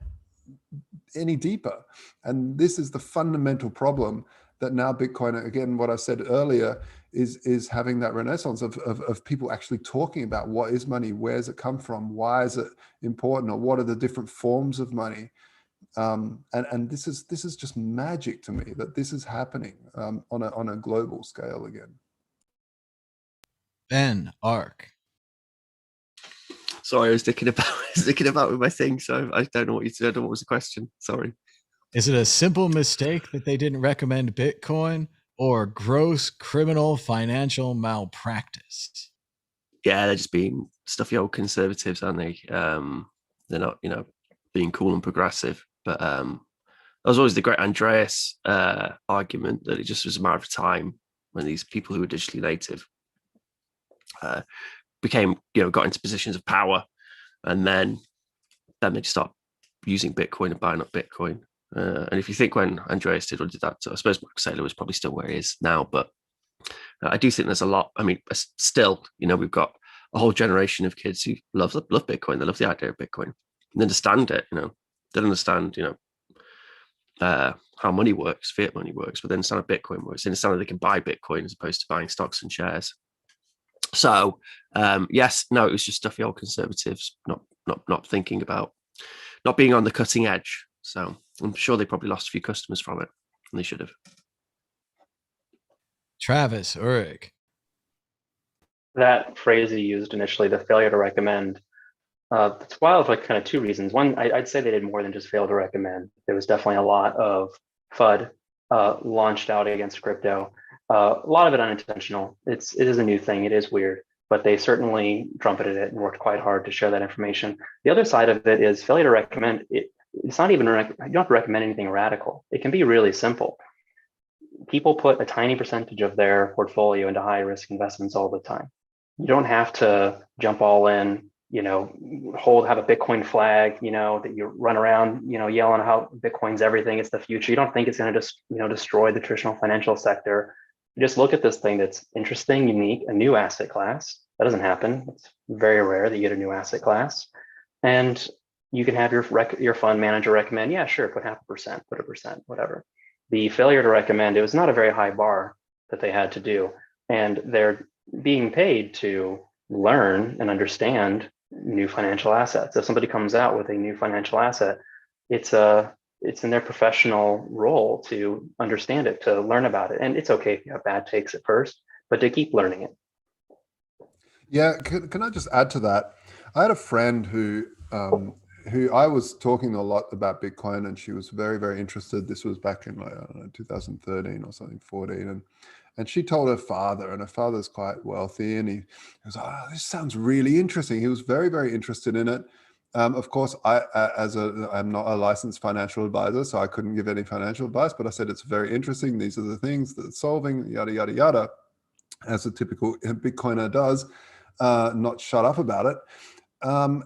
any deeper. And this is the fundamental problem that now Bitcoin, again, what I said earlier, is having that renaissance of people actually talking about what is money, where does it come from, why is it important, or what are the different forms of money. And this is just magic to me that this is happening on a global scale again. Ben Ark. Sorry, I was thinking about with my thing, so I don't know what you said. I don't know what was the question. Sorry. Is it a simple mistake that they didn't recommend Bitcoin or gross criminal financial malpractice? Yeah, they're just being stuffy old conservatives, aren't they? They're not, being cool and progressive. But that was always the great Andreas argument that it just was a matter of time when these people who were digitally native got into positions of power, and then they just start using Bitcoin and buying up Bitcoin. And if you think when Andreas did that, so I suppose Mark Saylor was probably still where he is now, but I do think there's a lot. I mean, still, we've got a whole generation of kids who love Bitcoin. They love the idea of Bitcoin. They understand it. They understand, how money works, fiat money works, but they understand how Bitcoin works. They understand that they can buy Bitcoin as opposed to buying stocks and shares. So yes, no, it was just stuffy old conservatives not thinking about, not being on the cutting edge. So I'm sure they probably lost a few customers from it, and they should have. Travis, Ulrich. That phrase you used initially, the failure to recommend, it's wild for like kind of two reasons. One, I'd say they did more than just fail to recommend. There was definitely a lot of FUD launched out against crypto. A lot of it unintentional. It is a new thing. It is weird, but they certainly trumpeted it and worked quite hard to share that information. The other side of it is failure to recommend. It's not even, you don't have to recommend anything radical. It can be really simple. People put a tiny percentage of their portfolio into high risk investments all the time. You don't have to jump all in, have a Bitcoin flag, that you run around, yelling how Bitcoin's everything, it's the future. You don't think it's going to just, destroy the traditional financial sector. You just look at this thing that's interesting, unique, a new asset class. That doesn't happen. It's very rare that you get a new asset class. And you can have your fund manager recommend, yeah, sure, put 0.5%, put 1%, whatever. The failure to recommend, it was not a very high bar that they had to do. And they're being paid to learn and understand new financial assets. If somebody comes out with a new financial asset, it's in their professional role to understand it, to learn about it. And it's okay if you have bad takes at first, but to keep learning it. Yeah, can I just add to that? I had a friend who I was talking a lot about Bitcoin, and she was very, very interested. This was back in like, I don't know, 2013 or something, 14. And she told her father, and her father's quite wealthy, and he was like, oh, this sounds really interesting. He was very, very interested in it. Of course, I'm not a licensed financial advisor, so I couldn't give any financial advice, but I said, it's very interesting. These are the things that it's solving, yada, yada, yada, as a typical Bitcoiner does, not shut up about it.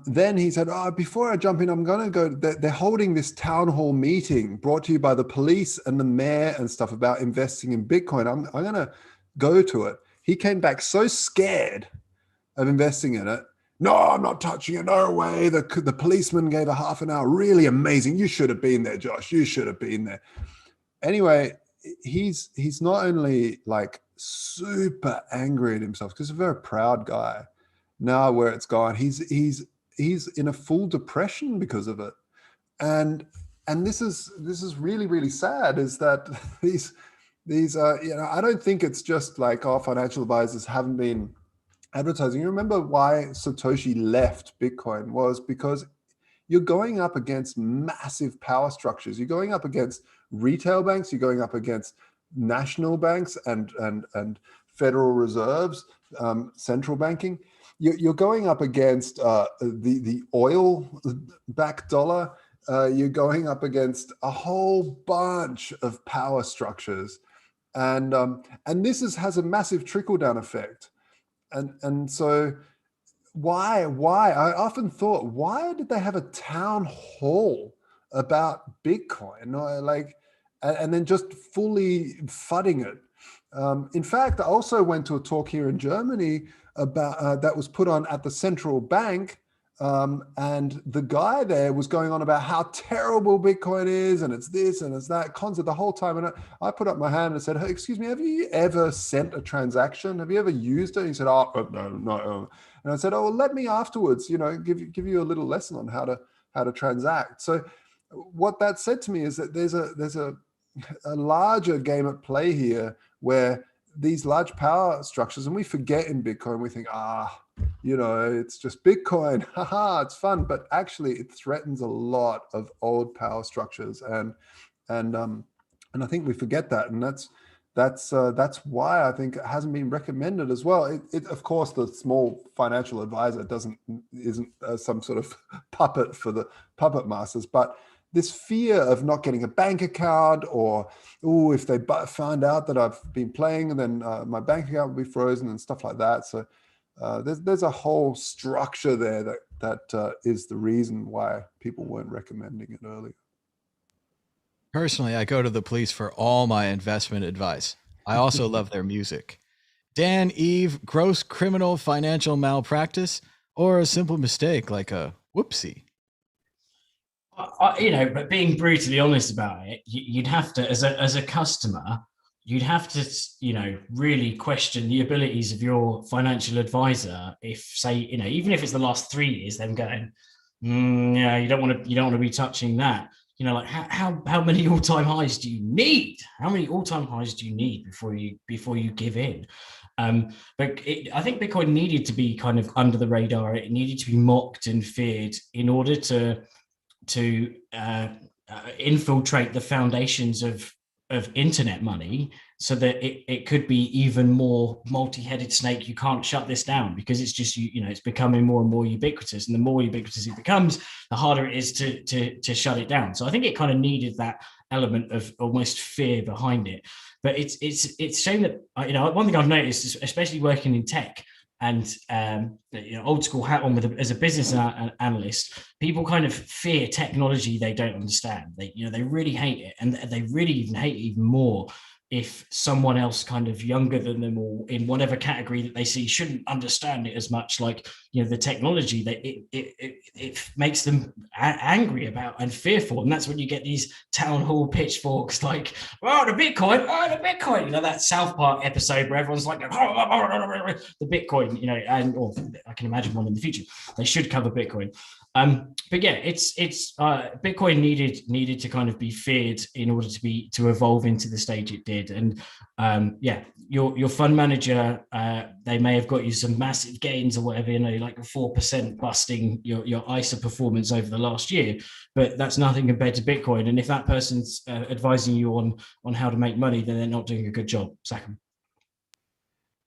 Then he said, before I jump in, I'm going to go, they're holding this town hall meeting brought to you by the police and the mayor and stuff about investing in Bitcoin. I'm going to go to it. He came back so scared of investing in it. No, I'm not touching it. No way. The policeman gave a half an hour. Really amazing. You should have been there, Josh. You should have been there. Anyway, he's not only like super angry at himself, because he's a very proud guy. Now where it's gone, he's in a full depression because of it, and this is really, really sad. Is that these I don't think it's just like our financial advisors haven't been advertising. You remember why Satoshi left Bitcoin was because you're going up against massive power structures. You're going up against retail banks. You're going up against national banks and Federal Reserves, central banking. You're going up against the oil-backed dollar. You're going up against a whole bunch of power structures, and this has a massive trickle-down effect. And so why? I often thought, why did they have a town hall about Bitcoin, and then just fully fudding it? In fact, I also went to a talk here in Germany about that was put on at the central bank, and the guy there was going on about how terrible Bitcoin is, and it's this and it's that concept the whole time. And I put up my hand and said, hey, excuse me, have you ever sent a transaction? Have you ever used it? And he said, oh, no. And I said, oh, well, let me afterwards, give you a little lesson on how to transact. So what that said to me is that there's a larger game at play here, where these large power structures, and we forget in Bitcoin, we think, it's just Bitcoin, haha, it's fun, but actually it threatens a lot of old power structures, and I think we forget that, and that's why I think it hasn't been recommended as well. It of course, the small financial advisor isn't some sort of puppet for the puppet masters, but this fear of not getting a bank account, or if they find out that I've been playing, and then my bank account will be frozen and stuff like that. So there's a whole structure there that is the reason why people weren't recommending it earlier. Personally, I go to the police for all my investment advice. I also love their music. Dan, Eve, gross criminal financial malpractice, or a simple mistake like a whoopsie? But being brutally honest about it, you'd have to, as a customer, you'd have to, really question the abilities of your financial advisor if, say, even if it's the last 3 years, them going, yeah, you don't want to be touching that. Like how many all-time highs do you need? How many all-time highs do you need before you give in? But I think Bitcoin needed to be kind of under the radar. It needed to be mocked and feared in order to infiltrate the foundations of internet money, so that it could be even more multi-headed snake. You can't shut this down because it's just it's becoming more and more ubiquitous, and the more ubiquitous it becomes, the harder it is to shut it down. So I think it kind of needed that element of almost fear behind it. But it's a shame that one thing I've noticed, especially working in tech and old school hat on as a business analyst, people kind of fear technology they don't understand. They really hate it, and they really even hate it even more if someone else kind of younger than them or in whatever category that they see shouldn't understand it as much, like the technology, that it makes them angry about and fearful. And that's when you get these town hall pitchforks like, the Bitcoin, that South Park episode where everyone's like, the Bitcoin, or I can imagine one in the future. They should cover Bitcoin. But yeah, it's Bitcoin needed to kind of be feared in order to evolve into the stage it did. And your fund manager, they may have got you some massive gains or whatever, like 4% busting your ISA performance over the last year, but that's nothing compared to Bitcoin. And if that person's advising you on how to make money, then they're not doing a good job. Sack them.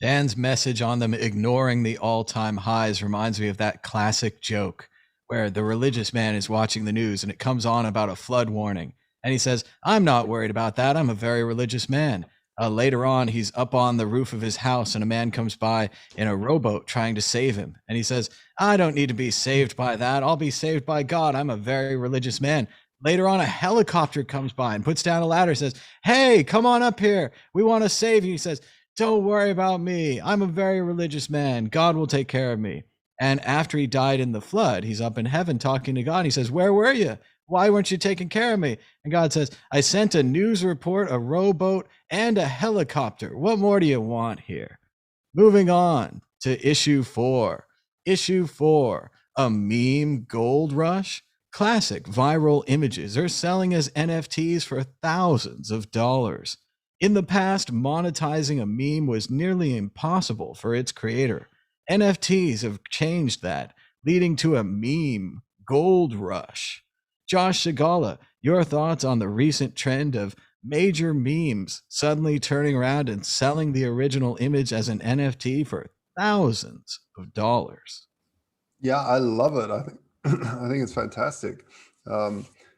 Dan's message on them ignoring the all-time highs reminds me of that classic joke where the religious man is watching the news and it comes on about a flood warning. And he says, I'm not worried about that. I'm a very religious man. Later on, he's up on the roof of his house and a man comes by in a rowboat trying to save him. And he says, I don't need to be saved by that. I'll be saved by God. I'm a very religious man. Later on, a helicopter comes by and puts down a ladder and says, hey, come on up here. We want to save you. He says, don't worry about me. I'm a very religious man. God will take care of me. And after he died in the flood, he's up in heaven talking to God. He says, where were you? Why weren't you taking care of me? And God says, I sent a news report, a rowboat, and a helicopter. What more do you want here? Moving on to issue 4. Issue 4, a meme gold rush. Classic viral images are selling as NFTs for thousands of dollars. In the past, monetizing a meme was nearly impossible for its creator. NFTs have changed that, leading to a meme gold rush. Josh Segala, your thoughts on the recent trend of major memes suddenly turning around and selling the original image as an NFT for thousands of dollars? Yeah, I love it. I think I think it's fantastic.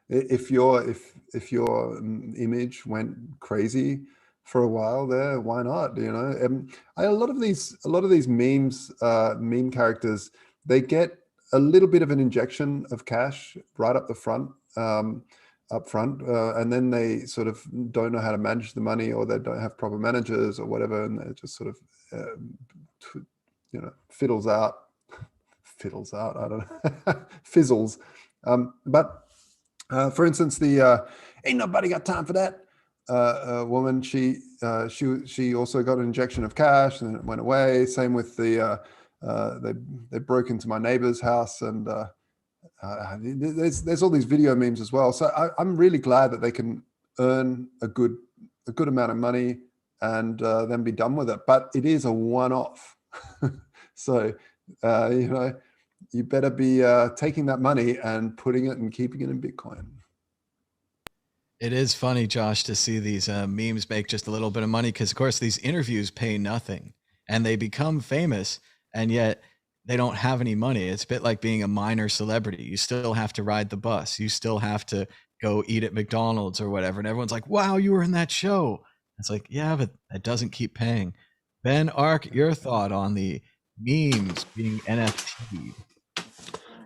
If your image went crazy for a while there, why not? A lot of these memes, meme characters, they get a little bit of an injection of cash right up the front, and then they sort of don't know how to manage the money, or they don't have proper managers or whatever, and it just sort of fiddles out. I don't know, fizzles. But for instance, the ain't nobody got time for that. Woman, she also got an injection of cash and then it went away. Same with the they broke into my neighbor's house, and there's all these video memes as well. So I'm really glad that they can earn a good amount of money and then be done with it. But it is a one-off, so you better be taking that money and putting it and keeping it in Bitcoin. It is funny, Josh, to see these memes make just a little bit of money because, of course, these interviews pay nothing and they become famous, and yet they don't have any money. It's a bit like being a minor celebrity. You still have to ride the bus. You still have to go eat at McDonald's or whatever. And everyone's like, wow, you were in that show. It's like, yeah, but that doesn't keep paying. Ben Ark, your thought on the memes being NFT?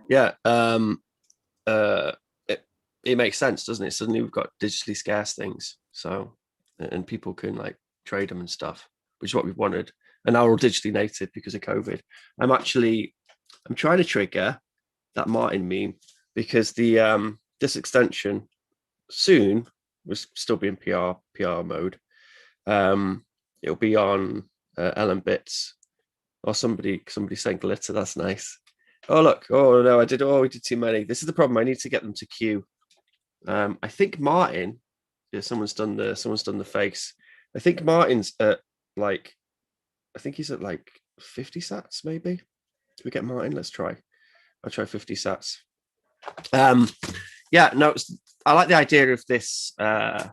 Yeah, it makes sense, doesn't it? Suddenly we've got digitally scarce things, so, and people can like trade them and stuff, which is what we've wanted. And now we're all digitally native because of COVID. I'm trying to trigger that Martin meme because the this extension soon will still be in PR mode, It'll be on Ellen Bits, or somebody saying glitter. That's nice. Oh look! Oh no, we did too many. This is the problem. I need to get them to queue. I think Martin. Yeah, someone's done the face. I think Martin's at like, I think he's at like 50 sats maybe. Can we get Martin? Let's try. I'll try 50 sats. Yeah, no, I like the idea of this. Oh,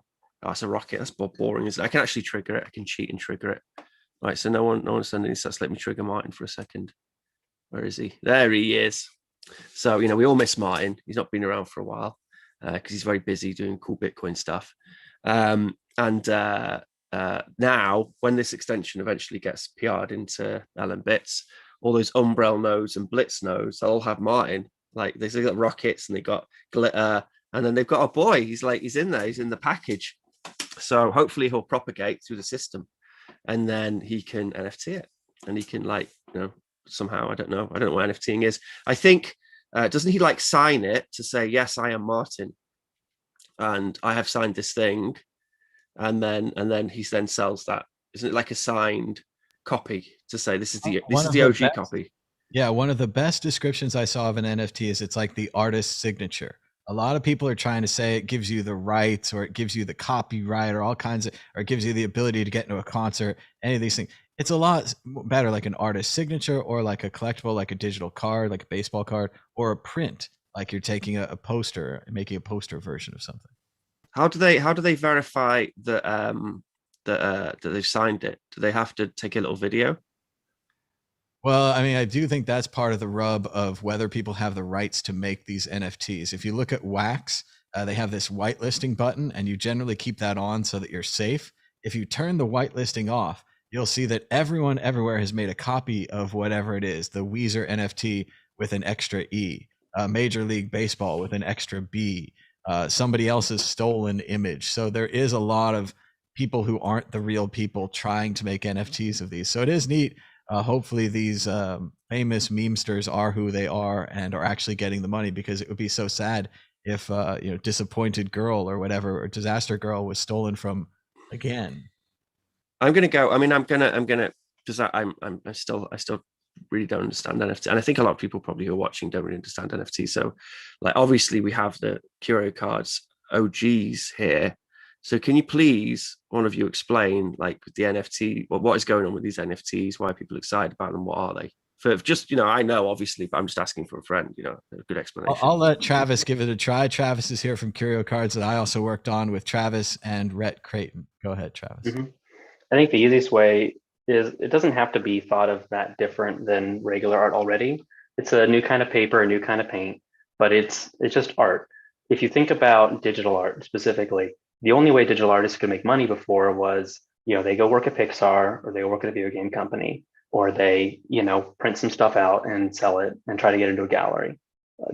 it's a rocket. That's boring, isn't it? I can actually trigger it. I can cheat and trigger it. Right, so no one sending any sats. Let me trigger Martin for a second. Where is he? There he is. So, we all miss Martin. He's not been around for a while because he's very busy doing cool Bitcoin stuff. Now, when this extension eventually gets PR'd into Ellen Bits, all those Umbrel nodes and Blitz nodes, they'll all have Martin. Like they've got rockets and they got glitter, and then they've got a boy. He's in there. He's in the package. So hopefully he'll propagate through the system, and then he can NFT it, and he can somehow I don't know what NFTing is. I think doesn't he sign it to say, yes, I am Martin, and I have signed this thing, and then he then sells that. Isn't it like a signed copy to say this is the OG copy? Yeah, one of the best descriptions I saw of an NFT is it's like the artist's signature. A lot of people are trying to say it gives you the rights, or it gives you the copyright, or all kinds of, or it gives you the ability to get into a concert, any of these things. It's a lot better like an artist's signature, or like a collectible, like a digital card, like a baseball card, or a print, like you're taking a poster and making a poster version of something. How do they verify that that they've signed it? Do they have to take a little video? Well, I mean, I do think that's part of the rub of whether people have the rights to make these NFTs. If you look at Wax, they have this whitelisting button, and you generally keep that on so that you're safe. If you turn the whitelisting off, you'll see that everyone everywhere has made a copy of whatever it is, the Weezer NFT with an extra E, Major League Baseball with an extra B, somebody else's stolen image. So there is a lot of people who aren't the real people trying to make NFTs of these. So it is neat. Hopefully these famous memesters are who they are and are actually getting the money, because it would be so sad if Disappointed Girl or whatever, or Disaster Girl was stolen from again. I'm gonna go. I mean, I'm gonna because I still really don't understand NFT, and I think a lot of people probably who are watching don't really understand NFT. So, obviously we have the Curio Cards OGs here. So can you please, one of you, explain the NFT, what is going on with these NFTs? Why are people excited about them? What are they? For just, I know obviously, but I'm just asking for a friend, a good explanation. I'll let Travis give it a try. Travis is here from Curio Cards that I also worked on with Travis and Rhett Creighton. Go ahead, Travis. Mm-hmm. I think the easiest way is it doesn't have to be thought of that different than regular art already. It's a new kind of paper, a new kind of paint, but it's just art. If you think about digital art specifically, the only way digital artists could make money before was, they go work at Pixar, or they go work at a video game company, or they, print some stuff out and sell it and try to get into a gallery.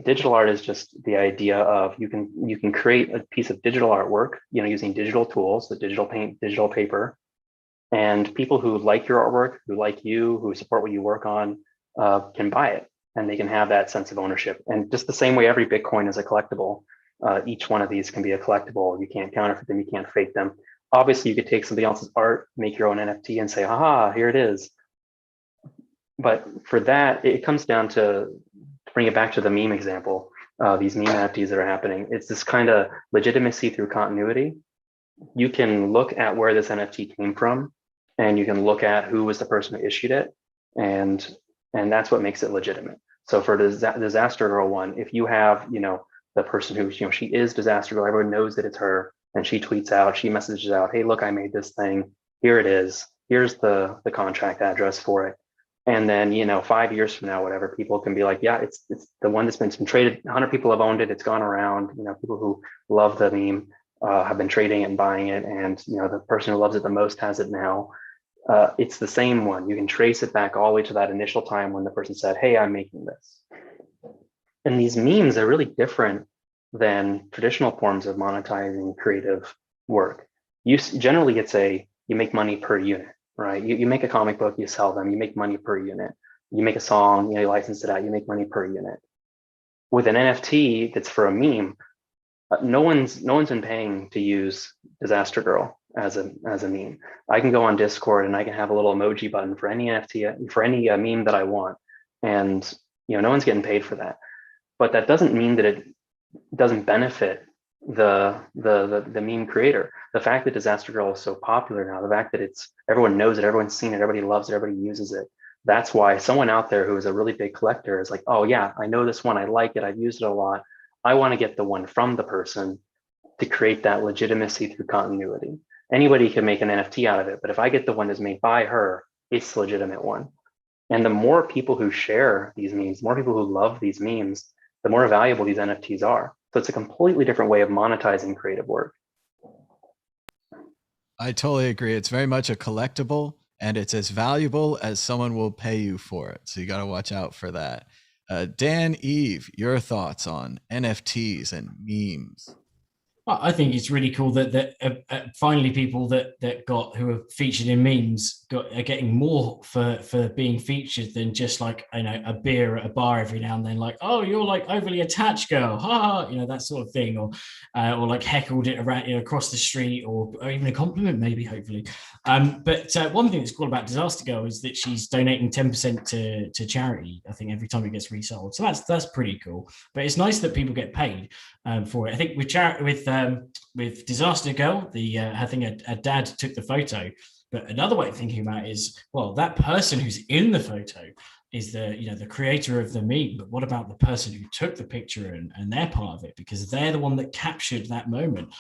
Digital art is just the idea of you can create a piece of digital artwork, using digital tools, the digital paint, digital paper, and people who like your artwork, who like you, who support what you work on, can buy it, and they can have that sense of ownership. And just the same way every Bitcoin is a collectible, each one of these can be a collectible. You can't counterfeit them, you can't fake them. Obviously, you could take somebody else's art, make your own NFT, and say, haha, here it is. But for that, it comes down to bring it back to the meme example, these meme NFTs that are happening. It's this kind of legitimacy through continuity. You can look at where this NFT came from, and you can look at who was the person who issued it, and that's what makes it legitimate. So for the Disaster Girl one, if you have, the person who, she is Disaster Girl, everyone knows that it's her, and she tweets out, she messages out, hey, look, I made this thing, here it is, here's the contract address for it. And then, 5 years from now, whatever, people can be like, yeah, it's the one that's been traded, 100 people have owned it, it's gone around, people who love the meme have been trading it and buying it, and the person who loves it the most has it now. It's the same one. You can trace it back all the way to that initial time when the person said, hey, I'm making this. And these memes are really different than traditional forms of monetizing creative work. Generally, you make money per unit, right? You make a comic book, you sell them, you make money per unit. You make a song, you license it out, you make money per unit. With an NFT that's for a meme, no one's been paying to use Disaster Girl as a meme. I can go on Discord and I can have a little emoji button for any NFT, for any meme that I want. And, no one's getting paid for that. But that doesn't mean that it doesn't benefit the meme creator. The fact that Disaster Girl is so popular now, the fact that everyone knows it, everyone's seen it, everybody loves it, everybody uses it. That's why someone out there who is a really big collector is like, oh yeah, I know this one, I like it, I've used it a lot. I want to get the one from the person to create that legitimacy through continuity. Anybody can make an NFT out of it, but if I get the one that's made by her, it's the legitimate one. And the more people who share these memes, more people who love these memes, the more valuable these NFTs are. So it's a completely different way of monetizing creative work. I totally agree. It's very much a collectible, and it's as valuable as someone will pay you for it. So you got to watch out for that. Dan, Eve, your thoughts on NFTs and memes? I think it's really cool that finally people that who are featured in memes are getting more for being featured than just like, a beer at a bar every now and then, like, oh, you're like overly attached girl, ha, that sort of thing, or like heckled it around across the street, or even a compliment maybe, hopefully. But one thing that's cool about Disaster Girl is that she's donating 10% to charity, I think, every time it gets resold. So that's pretty cool. But it's nice that people get paid for it. I think with Disaster Girl, I think a dad took the photo. But another way of thinking about it is, well, that person who's in the photo is the creator of the meme. But what about the person who took the picture and they're part of it, because they're the one that captured that moment.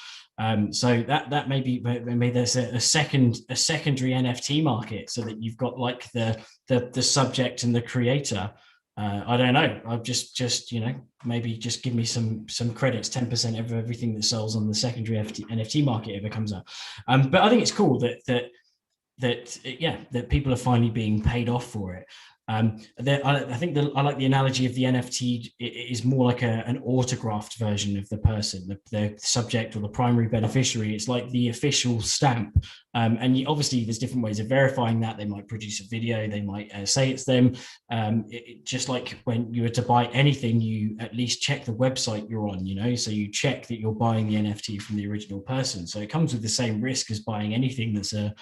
So that maybe there's a secondary NFT market, so that you've got like the subject and the creator. I don't know. I've just maybe just give me some credits, 10% of everything that sells on the secondary NFT market if it comes out. But I think it's cool that people are finally being paid off for it. I think I like the analogy of the NFT. It is more like an autographed version of the person, the subject or the primary beneficiary. It's like the official stamp. And obviously there's different ways of verifying that. They might produce a video, they might say it's them. Just like when you were to buy anything, you at least check the website you're on, so you check that you're buying the NFT from the original person. So it comes with the same risk as buying anything that's a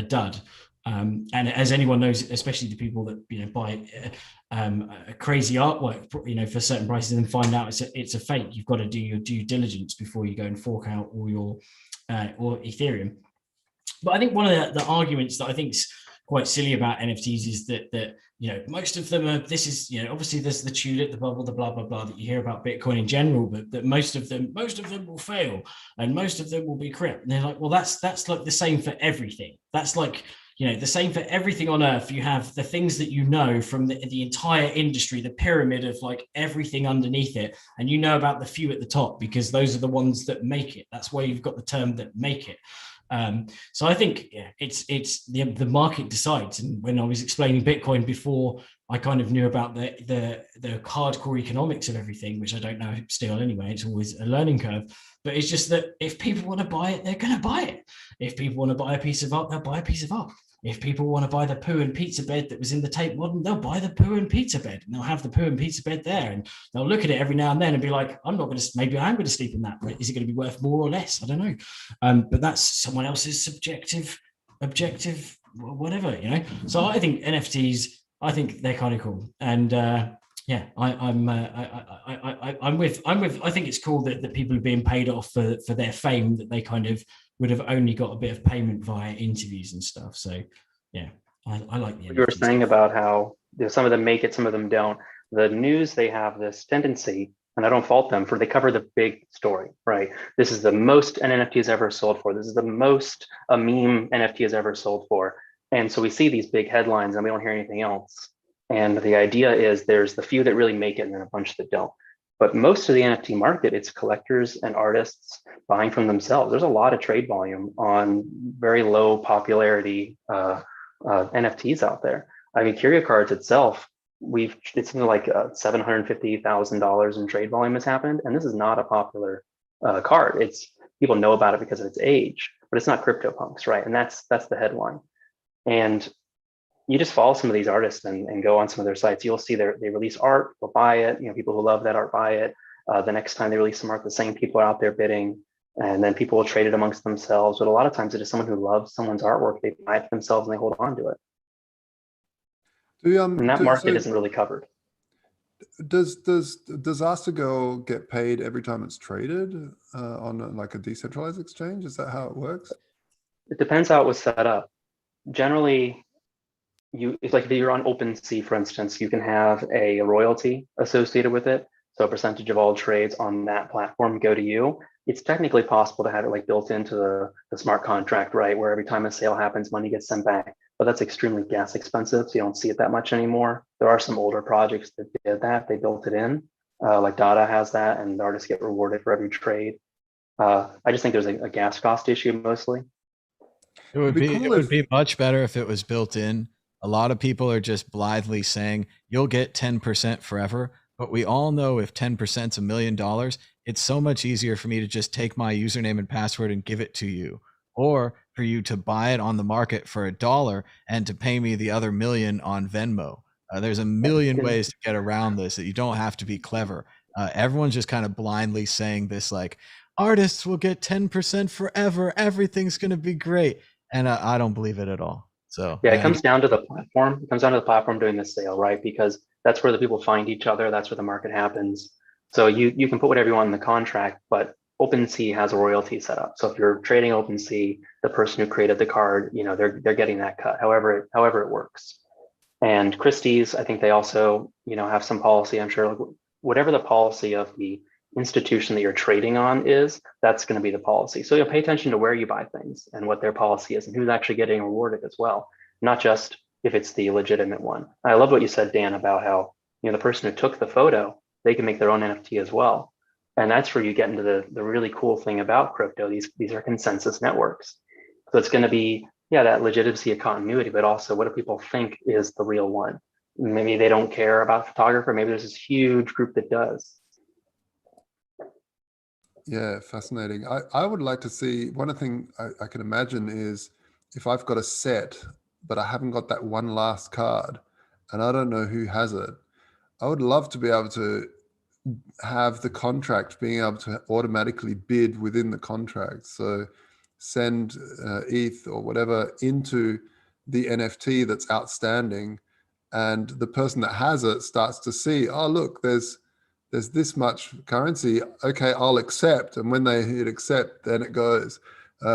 dud. And as anyone knows, especially the people that buy a crazy artwork, for certain prices and find out it's a fake, you've got to do your due diligence before you go and fork out all your or Ethereum. But I think one of the arguments that I think is quite silly about NFTs is that most of them are, this is, obviously there's the tulip, the bubble, the blah blah blah that you hear about Bitcoin in general, but that most of them will fail and most of them will be crap. And they're like, well, that's like the same for everything. That's like, the same for everything on earth. You have the things that from the entire industry, the pyramid of like everything underneath it, and about the few at the top because those are the ones that make it. That's why you've got the term that make it. So I think it's the market decides. And when I was explaining Bitcoin before, I kind of knew about the hardcore economics of everything, which I don't know still anyway. It's always a learning curve. But it's just that if people want to buy it, they're going to buy it. If people want to buy a piece of art, they'll buy a piece of art. If people want to buy the poo and pizza bed that was in the Tate Modern, they'll buy the poo and pizza bed, and they'll have the poo and pizza bed there, and they'll look at it every now and then and be like, maybe I'm going to sleep in that. Is it going to be worth more or less? I don't know. But that's someone else's subjective, objective, whatever, So I think NFTs, I think they're kind of cool. And I'm with. I think it's cool that people are being paid off for their fame, that they kind of would have only got a bit of payment via interviews and stuff. So I like the. You were saying about how some of them make it, some of them don't. The news, they have this tendency, and I don't fault them, for they cover the big story, right? This is the most an NFT has ever sold for. This is the most a meme NFT has ever sold for. And so we see these big headlines and we don't hear anything else. And the idea is there's the few that really make it and then a bunch that don't. But most of the NFT market, it's collectors and artists buying from themselves. There's a lot of trade volume on very low popularity NFTs out there. I mean, Curio Cards itself, it's something like $750,000 in trade volume has happened. And this is not a popular card. It's people know about it because of its age, but it's not CryptoPunks, right? And that's the headline. And you just follow some of these artists and go on some of their sites. You'll see they release art, they'll buy it. People who love that art buy it. The next time they release some art, the same people are out there bidding. and then people will trade it amongst themselves. But a lot of times it is someone who loves someone's artwork. They buy it themselves and they hold on to it. And that market isn't really covered. Does Astrogo get paid every time it's traded on like a decentralized exchange? Is that how it works? It depends how it was set up. Generally, it's like if you're on OpenSea, for instance, you can have a royalty associated with it. So a percentage of all trades on that platform go to you. It's technically possible to have it like built into the smart contract, right? Where every time a sale happens, money gets sent back. But that's extremely gas expensive, so you don't see it that much anymore. There are some older projects that did that. They built it in, like Dada has that, and the artists get rewarded for every trade. I just think there's a gas cost issue mostly. It would be much better if it was built in. A lot of people are just blithely saying you'll get 10% forever, but we all know if 10% is $1 million, it's so much easier for me to just take my username and password and give it to you, or for you to buy it on the market for $1 and to pay me the other $1 million on Venmo. There's a million ways to get around this that you don't have to be clever. Everyone's just kind of blindly saying this, like, artists will get 10% forever. Everything's going to be great. And I don't believe it at all. So yeah, it comes down to the platform. It comes down to the platform doing the sale, right? Because that's where the people find each other. That's where the market happens. So you can put whatever you want in the contract, but OpenSea has a royalty set up. So if you're trading OpenSea, the person who created the card, they're getting that cut, however it works. And Christie's, I think they also, have some policy. I'm sure whatever the policy of the institution that you're trading on is, that's going to be the policy. So you'll pay attention to where you buy things and what their policy is and who's actually getting rewarded as well, not just if it's the legitimate one. I love what you said, Dan, about how the person who took the photo, they can make their own NFT as well. And that's where you get into the really cool thing about crypto. These are consensus networks. So it's going to be, that legitimacy of continuity, but also what do people think is the real one? Maybe they don't care about photographer. Maybe there's this huge group that does. Yeah, fascinating. I would like to see, one thing I can imagine is if I've got a set, but I haven't got that one last card and I don't know who has it, I would love to be able to have the contract being able to automatically bid within the contract. So send ETH or whatever into the NFT that's outstanding, and the person that has it starts to see, oh, look, there's this much currency. Okay, I'll accept. And when they hit accept, then it goes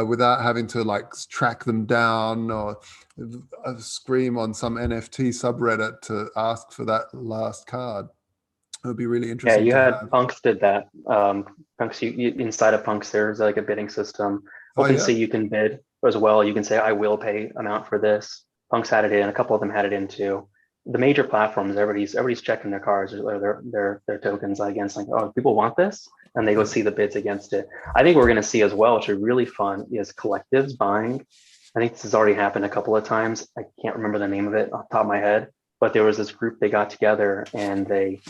without having to like track them down or scream on some NFT subreddit to ask for that last card. It would be really interesting. Yeah, Punks did that. Punks, inside of Punks, there's like a bidding system. OpenSea, you can bid as well. You can say, I will pay amount for this. Punks had it in. A couple of them had it in too. The major platforms, everybody's checking their cards or their tokens against, like, oh, people want this, and they go see the bids against it. I think we're going to see as well, which is really fun, is collectives buying. I think this has already happened a couple of times. I can't remember the name of it off the top of my head, but there was this group, they got together and they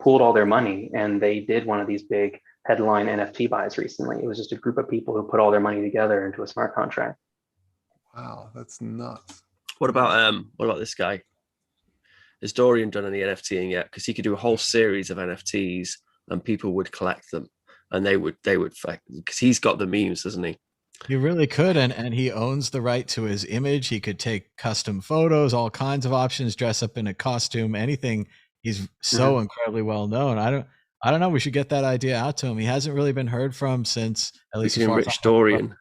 pooled all their money and they did one of these big headline NFT buys recently. It was just a group of people who put all their money together into a smart contract. Wow, that's nuts. What about this guy? Has Dorian done any NFTing yet? Because he could do a whole series of NFTs and people would collect them, and they would because he's got the memes, doesn't he? He really could, and he owns the right to his image. He could take custom photos, all kinds of options, dress up in a costume, anything. He's so incredibly well known. I don't know. We should get that idea out to him. He hasn't really been heard from since, at least Rich Dorian.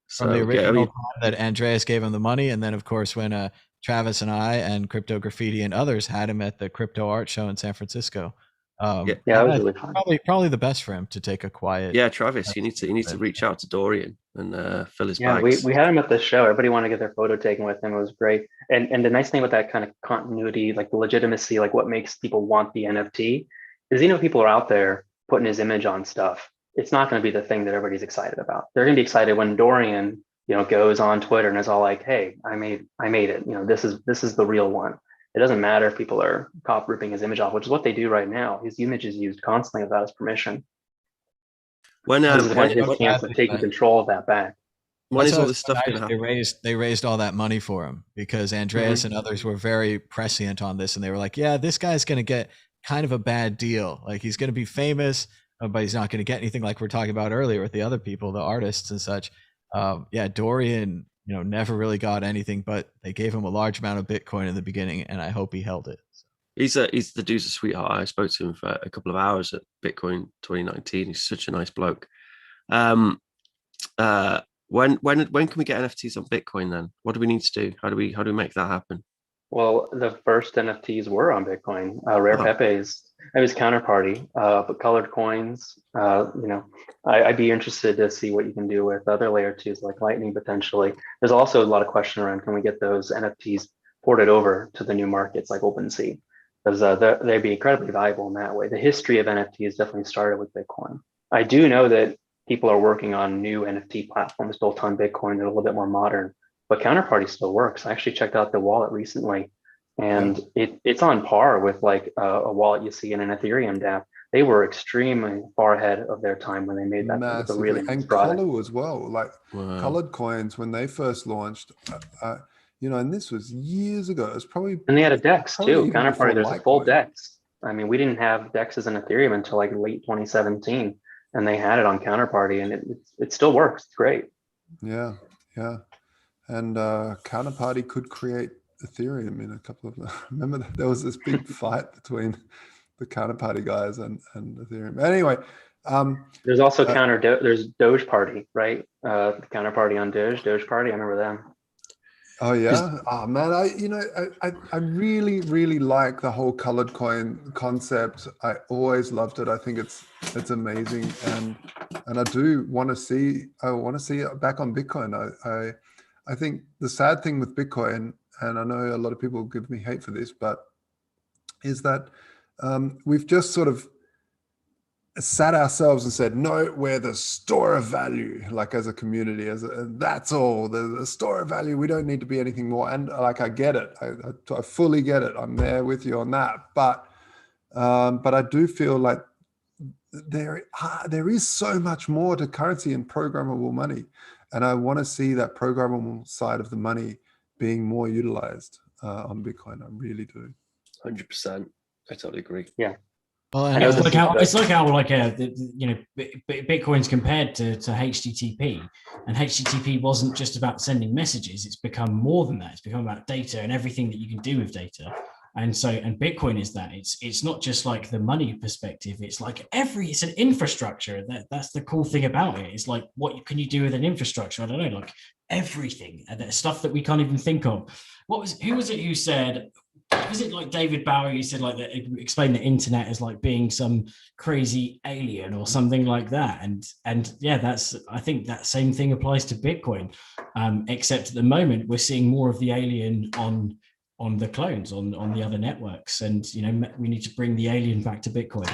From the original time that Andreas gave him the money, and then of course when Travis and I and Crypto Graffiti and others had him at the Crypto Art Show in San Francisco. That was really fun. Probably the best for him to take a quiet. Yeah, Travis, you need to reach out to Dorian and fill his bags. We had him at the show. Everybody wanted to get their photo taken with him. It was great. And the nice thing with that kind of continuity, like the legitimacy, like what makes people want the NFT, is people are out there putting his image on stuff. It's not going to be the thing that everybody's excited about. They're going to be excited when Dorian, goes on Twitter and is all like, "Hey, I made it. This is the real one." It doesn't matter if people are ripping his image off, which is what they do right now. His image is used constantly without his permission. When his chance of taking control of that back. When is all this stuff going to happen? They raised all that money for him because Andreas and others were very prescient on this, and they were like, "Yeah, this guy's going to get kind of a bad deal. Like he's going to be famous, but he's not going to get anything like we're talking about earlier with the other people, the artists and such. Yeah, Dorian, never really got anything, but they gave him a large amount of Bitcoin in the beginning, and I hope he held it. He's the dude's a sweetheart. I spoke to him for a couple of hours at Bitcoin 2019. He's such a nice bloke. When can we get NFTs on Bitcoin then? What do we need to do? How do we make that happen? Well, the first NFTs were on Bitcoin. Rare Pepe's, it was counterparty, but colored coins. I'd be interested to see what you can do with other layer twos like Lightning potentially. There's also a lot of question around, can we get those NFTs ported over to the new markets like OpenSea? Because they'd be incredibly valuable in that way. The history of NFTs definitely started with Bitcoin. I do know that people are working on new NFT platforms built on Bitcoin that are a little bit more modern, but counterparty still works. I actually checked out the wallet recently, and it's on par with like a wallet you see in an Ethereum dApp. They were extremely far ahead of their time when they made that. Massively. Really nice and product. Color as well. Like colored coins when they first launched, and this was years ago. It was probably, and they had a DEX too. even Counterparty, before there's a full Litecoin. DEX. I mean, we didn't have DEXs in Ethereum until like late 2017, and they had it on Counterparty, and it still works. It's great. Yeah. And Counterparty could create Ethereum in a couple of. Remember there was this big fight between the Counterparty guys and Ethereum. Anyway, there's also there's Doge Party, right? The Counterparty on Doge Party. I remember them. Oh yeah. Oh man, I really, really like the whole colored coin concept. I always loved it. I think it's amazing, and I do want to see. I want to see it back on Bitcoin. I think the sad thing with Bitcoin, and I know a lot of people give me hate for this, but is that we've just sort of sat ourselves and said, no, we're the store of value, like as a community, that's all, the store of value. We don't need to be anything more. And like, I get it. I fully get it. I'm there with you on that. But I do feel like there is so much more to currency and programmable money. And I want to see that programmable side of the money being more utilized on Bitcoin. I really do. 100%. I totally agree. Yeah. Well, it's like how Bitcoin's compared to HTTP, and HTTP wasn't just about sending messages. It's become more than that. It's become about data and everything that you can do with data. And Bitcoin is that. It's not just like the money perspective. It's like it's an infrastructure. That's the cool thing about it. It's like, what can you do with an infrastructure? I don't know, like everything, and stuff that we can't even think of. Who was it who said? Was it like David Bowie? You said like that, explain the internet as like being some crazy alien or something like that. And yeah, I think that same thing applies to Bitcoin, except at the moment we're seeing more of the alien on the clones on the other networks, and we need to bring the alien back to Bitcoin.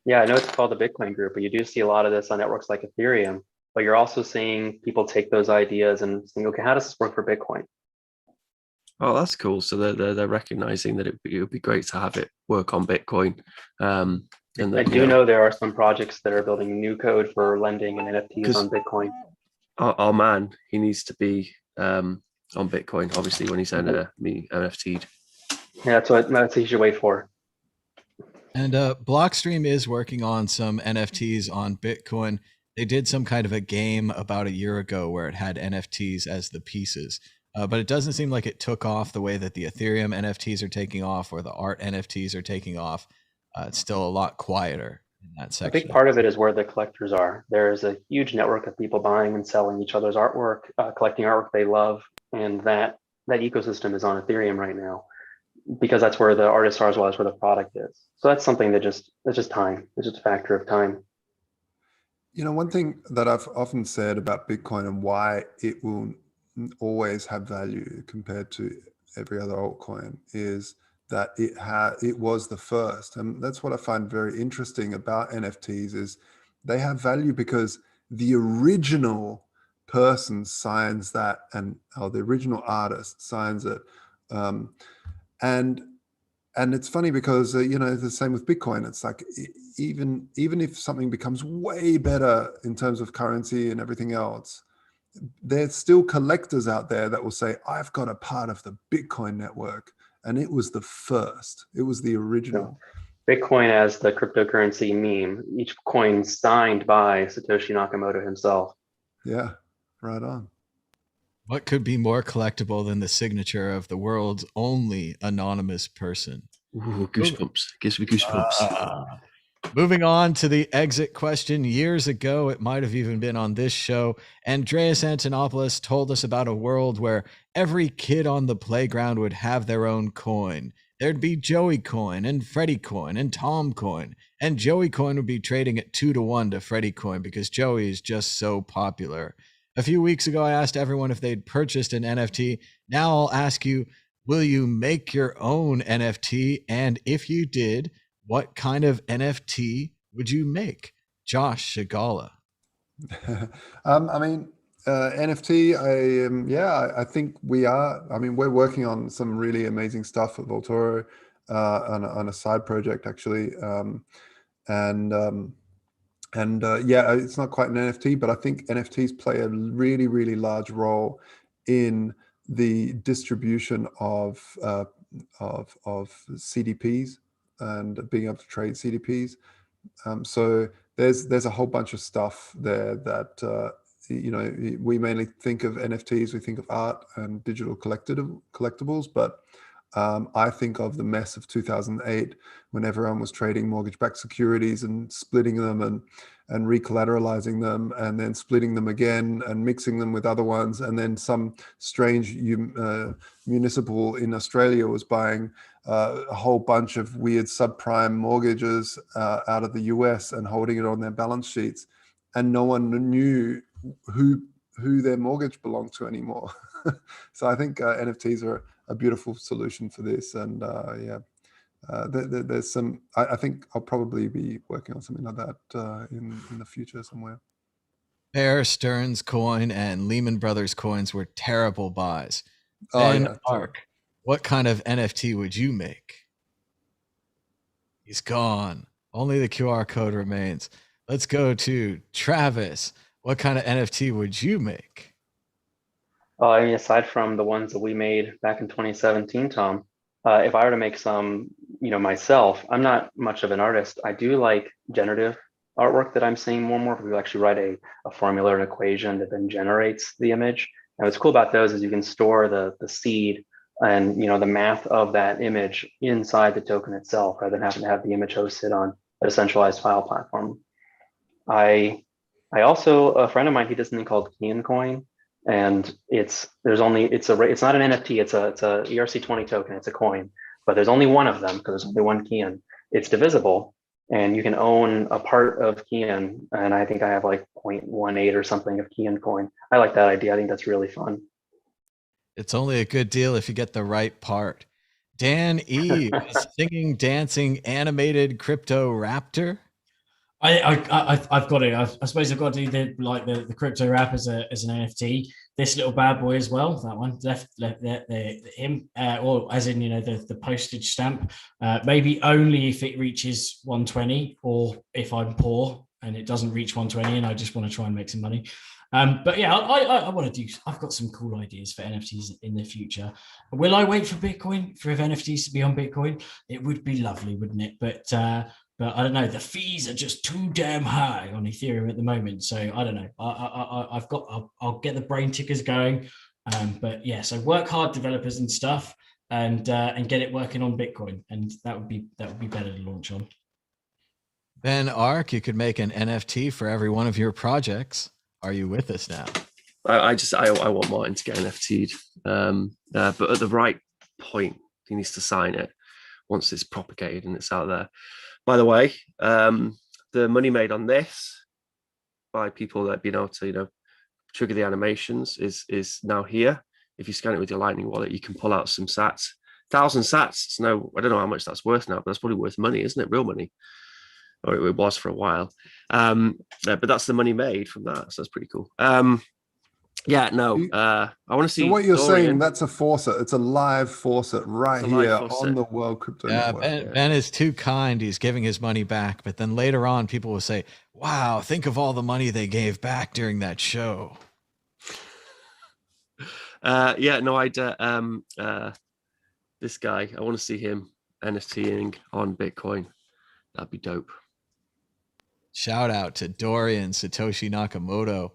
Yeah, I know it's called the Bitcoin group, but you do see a lot of this on networks like Ethereum. But you're also seeing people take those ideas and think, okay, how does this work for Bitcoin? Oh, that's cool. So they're recognizing that it would be great to have it work on Bitcoin. And I do know there are some projects that are building new code for lending and NFTs on Bitcoin. Our man, he needs to be on Bitcoin, obviously, when he's NFT'd. Yeah, that's what you should wait for. And Blockstream is working on some NFTs on Bitcoin. They did some kind of a game about a year ago where it had NFTs as the pieces. But it doesn't seem like it took off the way that the Ethereum NFTs are taking off or the art NFTs are taking off. It's still a lot quieter in that section. A big part of it is where the collectors are. There's a huge network of people buying and selling each other's artwork, collecting artwork they love. And that ecosystem is on Ethereum right now, because that's where the artists are as well as where the product is. So that's something that's just time. It's just a factor of time. One thing that I've often said about Bitcoin and why it will always have value compared to every other altcoin is that it was the first. And that's what I find very interesting about NFTs is they have value because the original person signs that, or the original artist signs it. And it's funny because the same with Bitcoin. It's like even if something becomes way better in terms of currency and everything else, there's still collectors out there that will say, I've got a part of the Bitcoin network, and it was the first. It was the original. Bitcoin as the cryptocurrency meme. Each coin signed by Satoshi Nakamoto himself. Yeah, right on. What could be more collectible than the signature of the world's only anonymous person? Ooh, goosebumps. Gives me goosebumps. Moving on to the exit question. Years ago, it might have even been on this show, Andreas Antonopoulos told us about a world where every kid on the playground would have their own coin. There'd be Joey Coin and Freddie Coin and Tom Coin, and Joey Coin would be trading at 2-1 to Freddie Coin because Joey is just so popular. A few weeks ago, I asked everyone if they'd purchased an NFT. Now I'll ask you, will you make your own NFT? And if you did, what kind of NFT would you make? Josh Shigala. I mean, NFT, I think we are. I mean, we're working on some really amazing stuff at Voltoro on a side project, actually. Yeah, it's not quite an NFT, but I think NFTs play a really, really large role in the distribution of CDPs and being able to trade CDPs. So there's a whole bunch of stuff there that we mainly think of NFTs, we think of art and digital collectibles, but I think of the mess of 2008 when everyone was trading mortgage-backed securities and splitting them and recollateralizing them and then splitting them again and mixing them with other ones, and then some strange municipal in Australia was buying a whole bunch of weird subprime mortgages out of the US and holding it on their balance sheets, and no one knew who their mortgage belonged to anymore. So I think NFTs are a beautiful solution for this, and there's some. I think I'll probably be working on something like that in the future somewhere. Bear Stearns coin and Lehman Brothers coins were terrible buys. Oh Ben yeah, Ark, what kind of NFT would you make? He's gone. Only the QR code remains. Let's go to Travis. What kind of NFT would you make? I mean, aside from the ones that we made back in 2017, Tom, if I were to make some, myself, I'm not much of an artist. I do like generative artwork that I'm seeing more and more. People actually write a formula or an equation that then generates the image. And what's cool about those is you can store the seed and the math of that image inside the token itself, rather than having to have the image hosted on a centralized file platform. I also, a friend of mine, he does something called Kian Coin, and it's not an NFT, it's a ERC20 token, it's a coin, but there's only one of them because there's only one Kian. It's divisible, and you can own a part of Kian, and I think I have like 0.18 or something of Kian coin. I like that idea. I think that's really fun. It's only a good deal if you get the right part. Dan E, a singing, dancing, animated crypto raptor. I've got it. I suppose I've got to do the crypto wrap as an NFT. This little bad boy as well. That one left him, or as in the postage stamp. Maybe only if it reaches 120, or if I'm poor and it doesn't reach 120, and I just want to try and make some money. But yeah, I want to do. I've got some cool ideas for NFTs in the future. Will I wait for Bitcoin for NFTs to be on Bitcoin? It would be lovely, wouldn't it? But I don't know. The fees are just too damn high on Ethereum at the moment. So I don't know. I'll get the brain tickers going. But yeah, so work hard, developers and stuff, and get it working on Bitcoin, and that would be better to launch on. Ben Ark, you could make an NFT for every one of your projects. Are you with us now? I want Martin to get NFT'd, but at the right point, he needs to sign it once it's propagated and it's out there. By the way, the money made on this by people that have been able to, trigger the animations is now here. If you scan it with your Lightning wallet, you can pull out some sats. 1,000 sats. I don't know how much that's worth now, but that's probably worth money, isn't it? Real money. Or it was for a while. But that's the money made from that. So that's pretty cool. I want to see. So what you're Dorian. saying, that's a faucet. It's a live faucet right here on the World Crypto Network. Ben is too kind. He's giving his money back. But then later on, people will say, wow, think of all the money they gave back during that show. This guy, I want to see him NFTing on Bitcoin. That'd be dope. Shout out to Dorian Satoshi Nakamoto.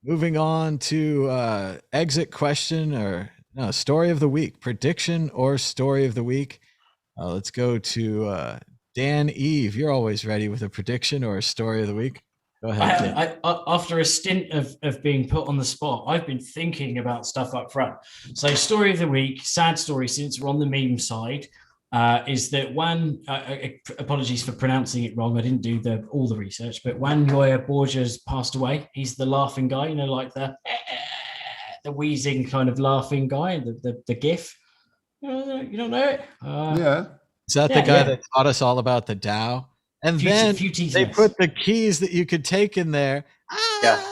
Moving on to exit question or no, story of the week, prediction or story of the week. Let's go to Dan Eve. You're always ready with a prediction or a story of the week. Go ahead, Dan. After a stint of being put on the spot, I've been thinking about stuff up front. So, story of the week, sad story since we're on the meme side, is that Juan, apologies for pronouncing it wrong, I didn't do all the research, but Juan Yoya Borges passed away. He's the laughing guy, you know, like the wheezing kind of laughing guy, the GIF. You don't know it? Yeah. Is that the guy that taught us all about the DAO? And then they put the keys that you could take in there. Yeah,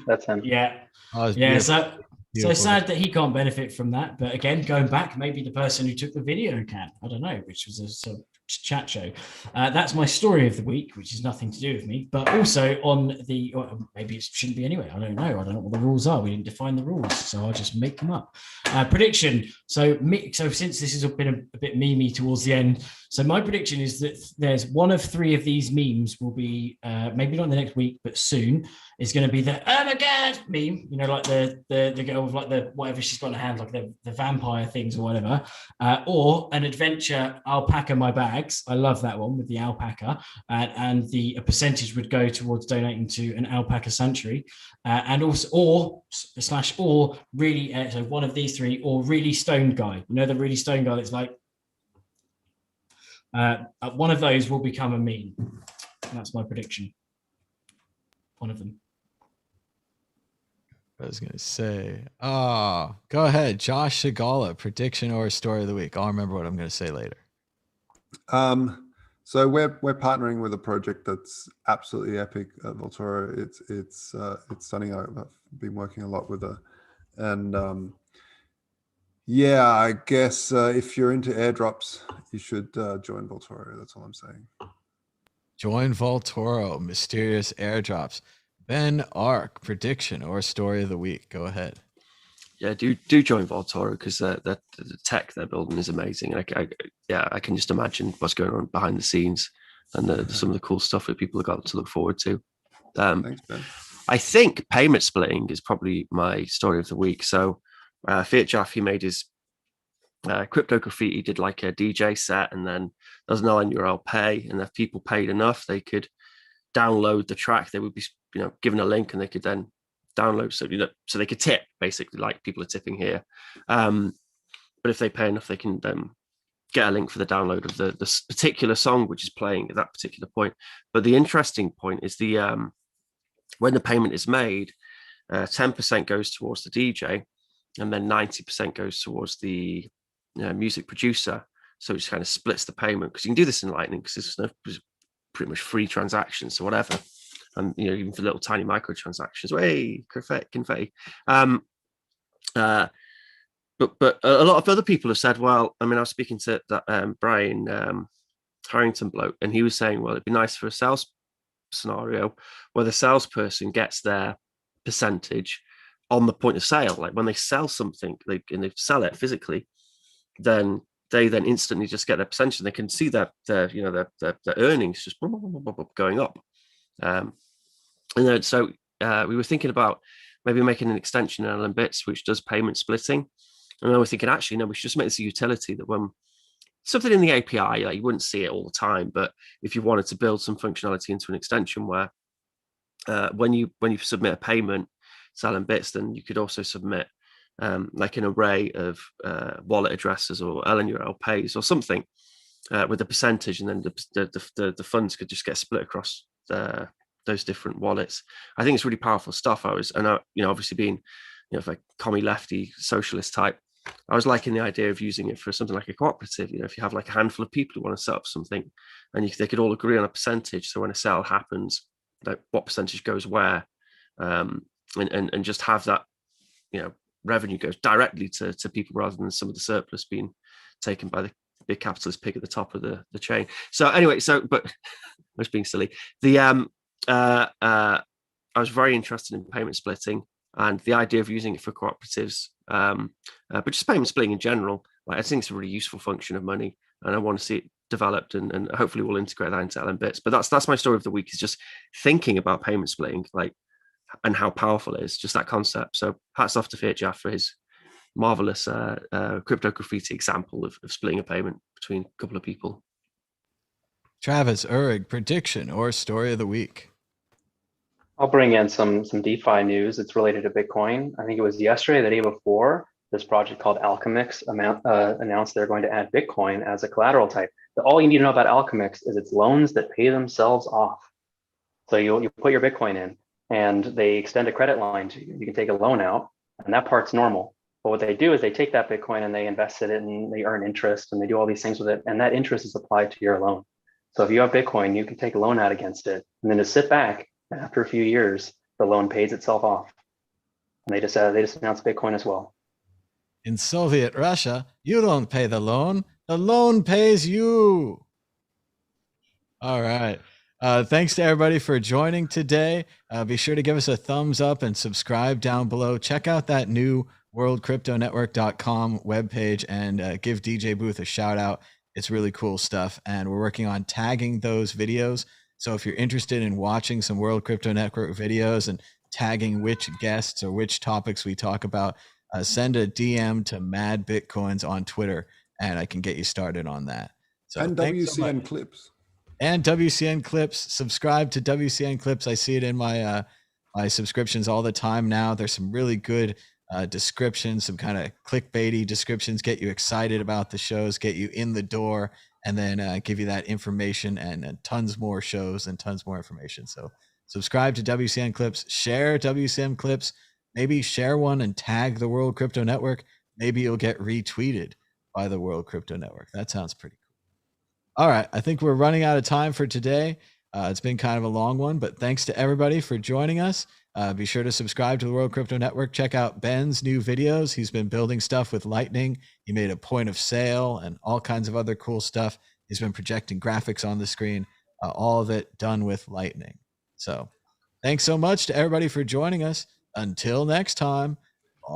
that's him. Yeah. Oh, yeah. So sad that he can't benefit from that. But again, going back, maybe the person who took the video can. I don't know, which was a sort of chat show. That's my story of the week, which is nothing to do with me. But also on the, or maybe it shouldn't be anyway. I don't know. I don't know what the rules are. We didn't define the rules, so I'll just make them up. Prediction. So since this has been a bit memey towards the end, so my prediction is that there's one of three of these memes will be maybe not in the next week, but soon is going to be the oh my god meme. You know, like the girl with like the whatever she's got in her hand, like the vampire things or whatever, or an adventure alpaca my bags. I love that one with the alpaca, and a percentage would go towards donating to an alpaca sanctuary, and also or really so one of these three or really stoned guy. You know, the really stoned guy that's like. One of those will become a meme. That's my prediction. One of them. I was going to say, go ahead. Josh Shigala, prediction or story of the week. I'll remember what I'm going to say later. So we're partnering with a project that's absolutely epic at Voltoro. It's stunning. I've been working a lot with her, and yeah, I guess if you're into airdrops, you should join Voltoro. That's all I'm saying. Join Voltoro, mysterious airdrops. Ben Ark, prediction or story of the week. Go ahead. Yeah, do join Voltoro because the tech they're building is amazing. I can just imagine what's going on behind the scenes and some of the cool stuff that people have got to look forward to. Thanks, Ben. I think payment splitting is probably my story of the week. So Fiat Jaff, he made his crypto graffiti, did like a DJ set, and then there's an URL pay, and if people paid enough, they could download the track. They would be, given a link, and they could then download. So they could tip, basically, like people are tipping here. But if they pay enough, they can get a link for the download of the particular song which is playing at that particular point. But the interesting point is when the payment is made, 10% goes towards the DJ, and then 90% goes towards the music producer. So it just kind of splits the payment, because you can do this in Lightning because there's pretty much free transactions, so whatever. And even for little tiny microtransactions, hey, confetti. But a lot of other people have said, well, I was speaking to that Brian Harrington bloke, and he was saying, well, it'd be nice for a sales scenario where the salesperson gets their percentage on the point of sale. Like when they sell something, and they sell it physically, then they instantly just get their percentage, and they can see their earnings just going up. So we were thinking about maybe making an extension in LM Bits which does payment splitting, and then we're thinking, actually, no, we should just make this a utility that when something in the API, like you wouldn't see it all the time, but if you wanted to build some functionality into an extension where when you submit a payment to LM Bits, then you could also submit like an array of wallet addresses or LNURL pays or something with a percentage, and then the funds could just get split across those different wallets. I think it's really powerful stuff. Obviously being if a commie lefty socialist type, I was liking the idea of using it for something like a cooperative. If you have like a handful of people who want to set up something, and they could all agree on a percentage. So when a sale happens, like what percentage goes where, and just have that revenue goes directly to people rather than some of the surplus being taken by the big capitalist pig at the top of the chain. So anyway, but I was being silly. I was very interested in payment splitting and the idea of using it for cooperatives, but just payment splitting in general. I think it's a really useful function of money, and I want to see it developed, and hopefully we'll integrate that into LM Bits. But that's my story of the week, is just thinking about payment splitting, like, and how powerful it is, just that concept. So hats off to Verge for his marvelous crypto graffiti example of splitting a payment between a couple of people. Travis, Urig, prediction or story of the week? I'll bring in some DeFi news. It's related to Bitcoin. I think it was yesterday, the day before, this project called Alchemix announced they're going to add Bitcoin as a collateral type. But all you need to know about Alchemix is it's loans that pay themselves off. So you put your Bitcoin in, and they extend a credit line to you. You can take a loan out, and that part's normal. But what they do is they take that Bitcoin and they invest it and they earn interest and they do all these things with it. And that interest is applied to your loan. So if you have Bitcoin, you can take a loan out against it and then just sit back. And after a few years, the loan pays itself off. And they just announced Bitcoin as well. In Soviet Russia, you don't pay the loan pays you. All right. Thanks to everybody for joining today. Be sure to give us a thumbs up and subscribe down below. Check out that new worldcryptonetwork.com webpage and give DJ Booth a shout out. It's really cool stuff. And we're working on tagging those videos. So if you're interested in watching some World Crypto Network videos and tagging which guests or which topics we talk about, send a DM to Mad Bitcoins on Twitter and I can get you started on that. So and WCN clips. And WCN clips. Subscribe to WCN clips. I see it in my my subscriptions all the time now. There's some really good descriptions, some kind of clickbaity descriptions, get you excited about the shows, get you in the door, and then give you that information and tons more shows and tons more information. So subscribe to WCN clips, share WCN clips, maybe share one and tag the World Crypto Network. Maybe you'll get retweeted by the World Crypto Network. That sounds pretty cool. All right. I think we're running out of time for today. It's been kind of a long one, but thanks to everybody for joining us. Be sure to subscribe to the World Crypto Network. Check out Ben's new videos. He's been building stuff with Lightning. He made a point of sale and all kinds of other cool stuff. He's been projecting graphics on the screen, all of it done with Lightning. So thanks so much to everybody for joining us. Until next time. Bye.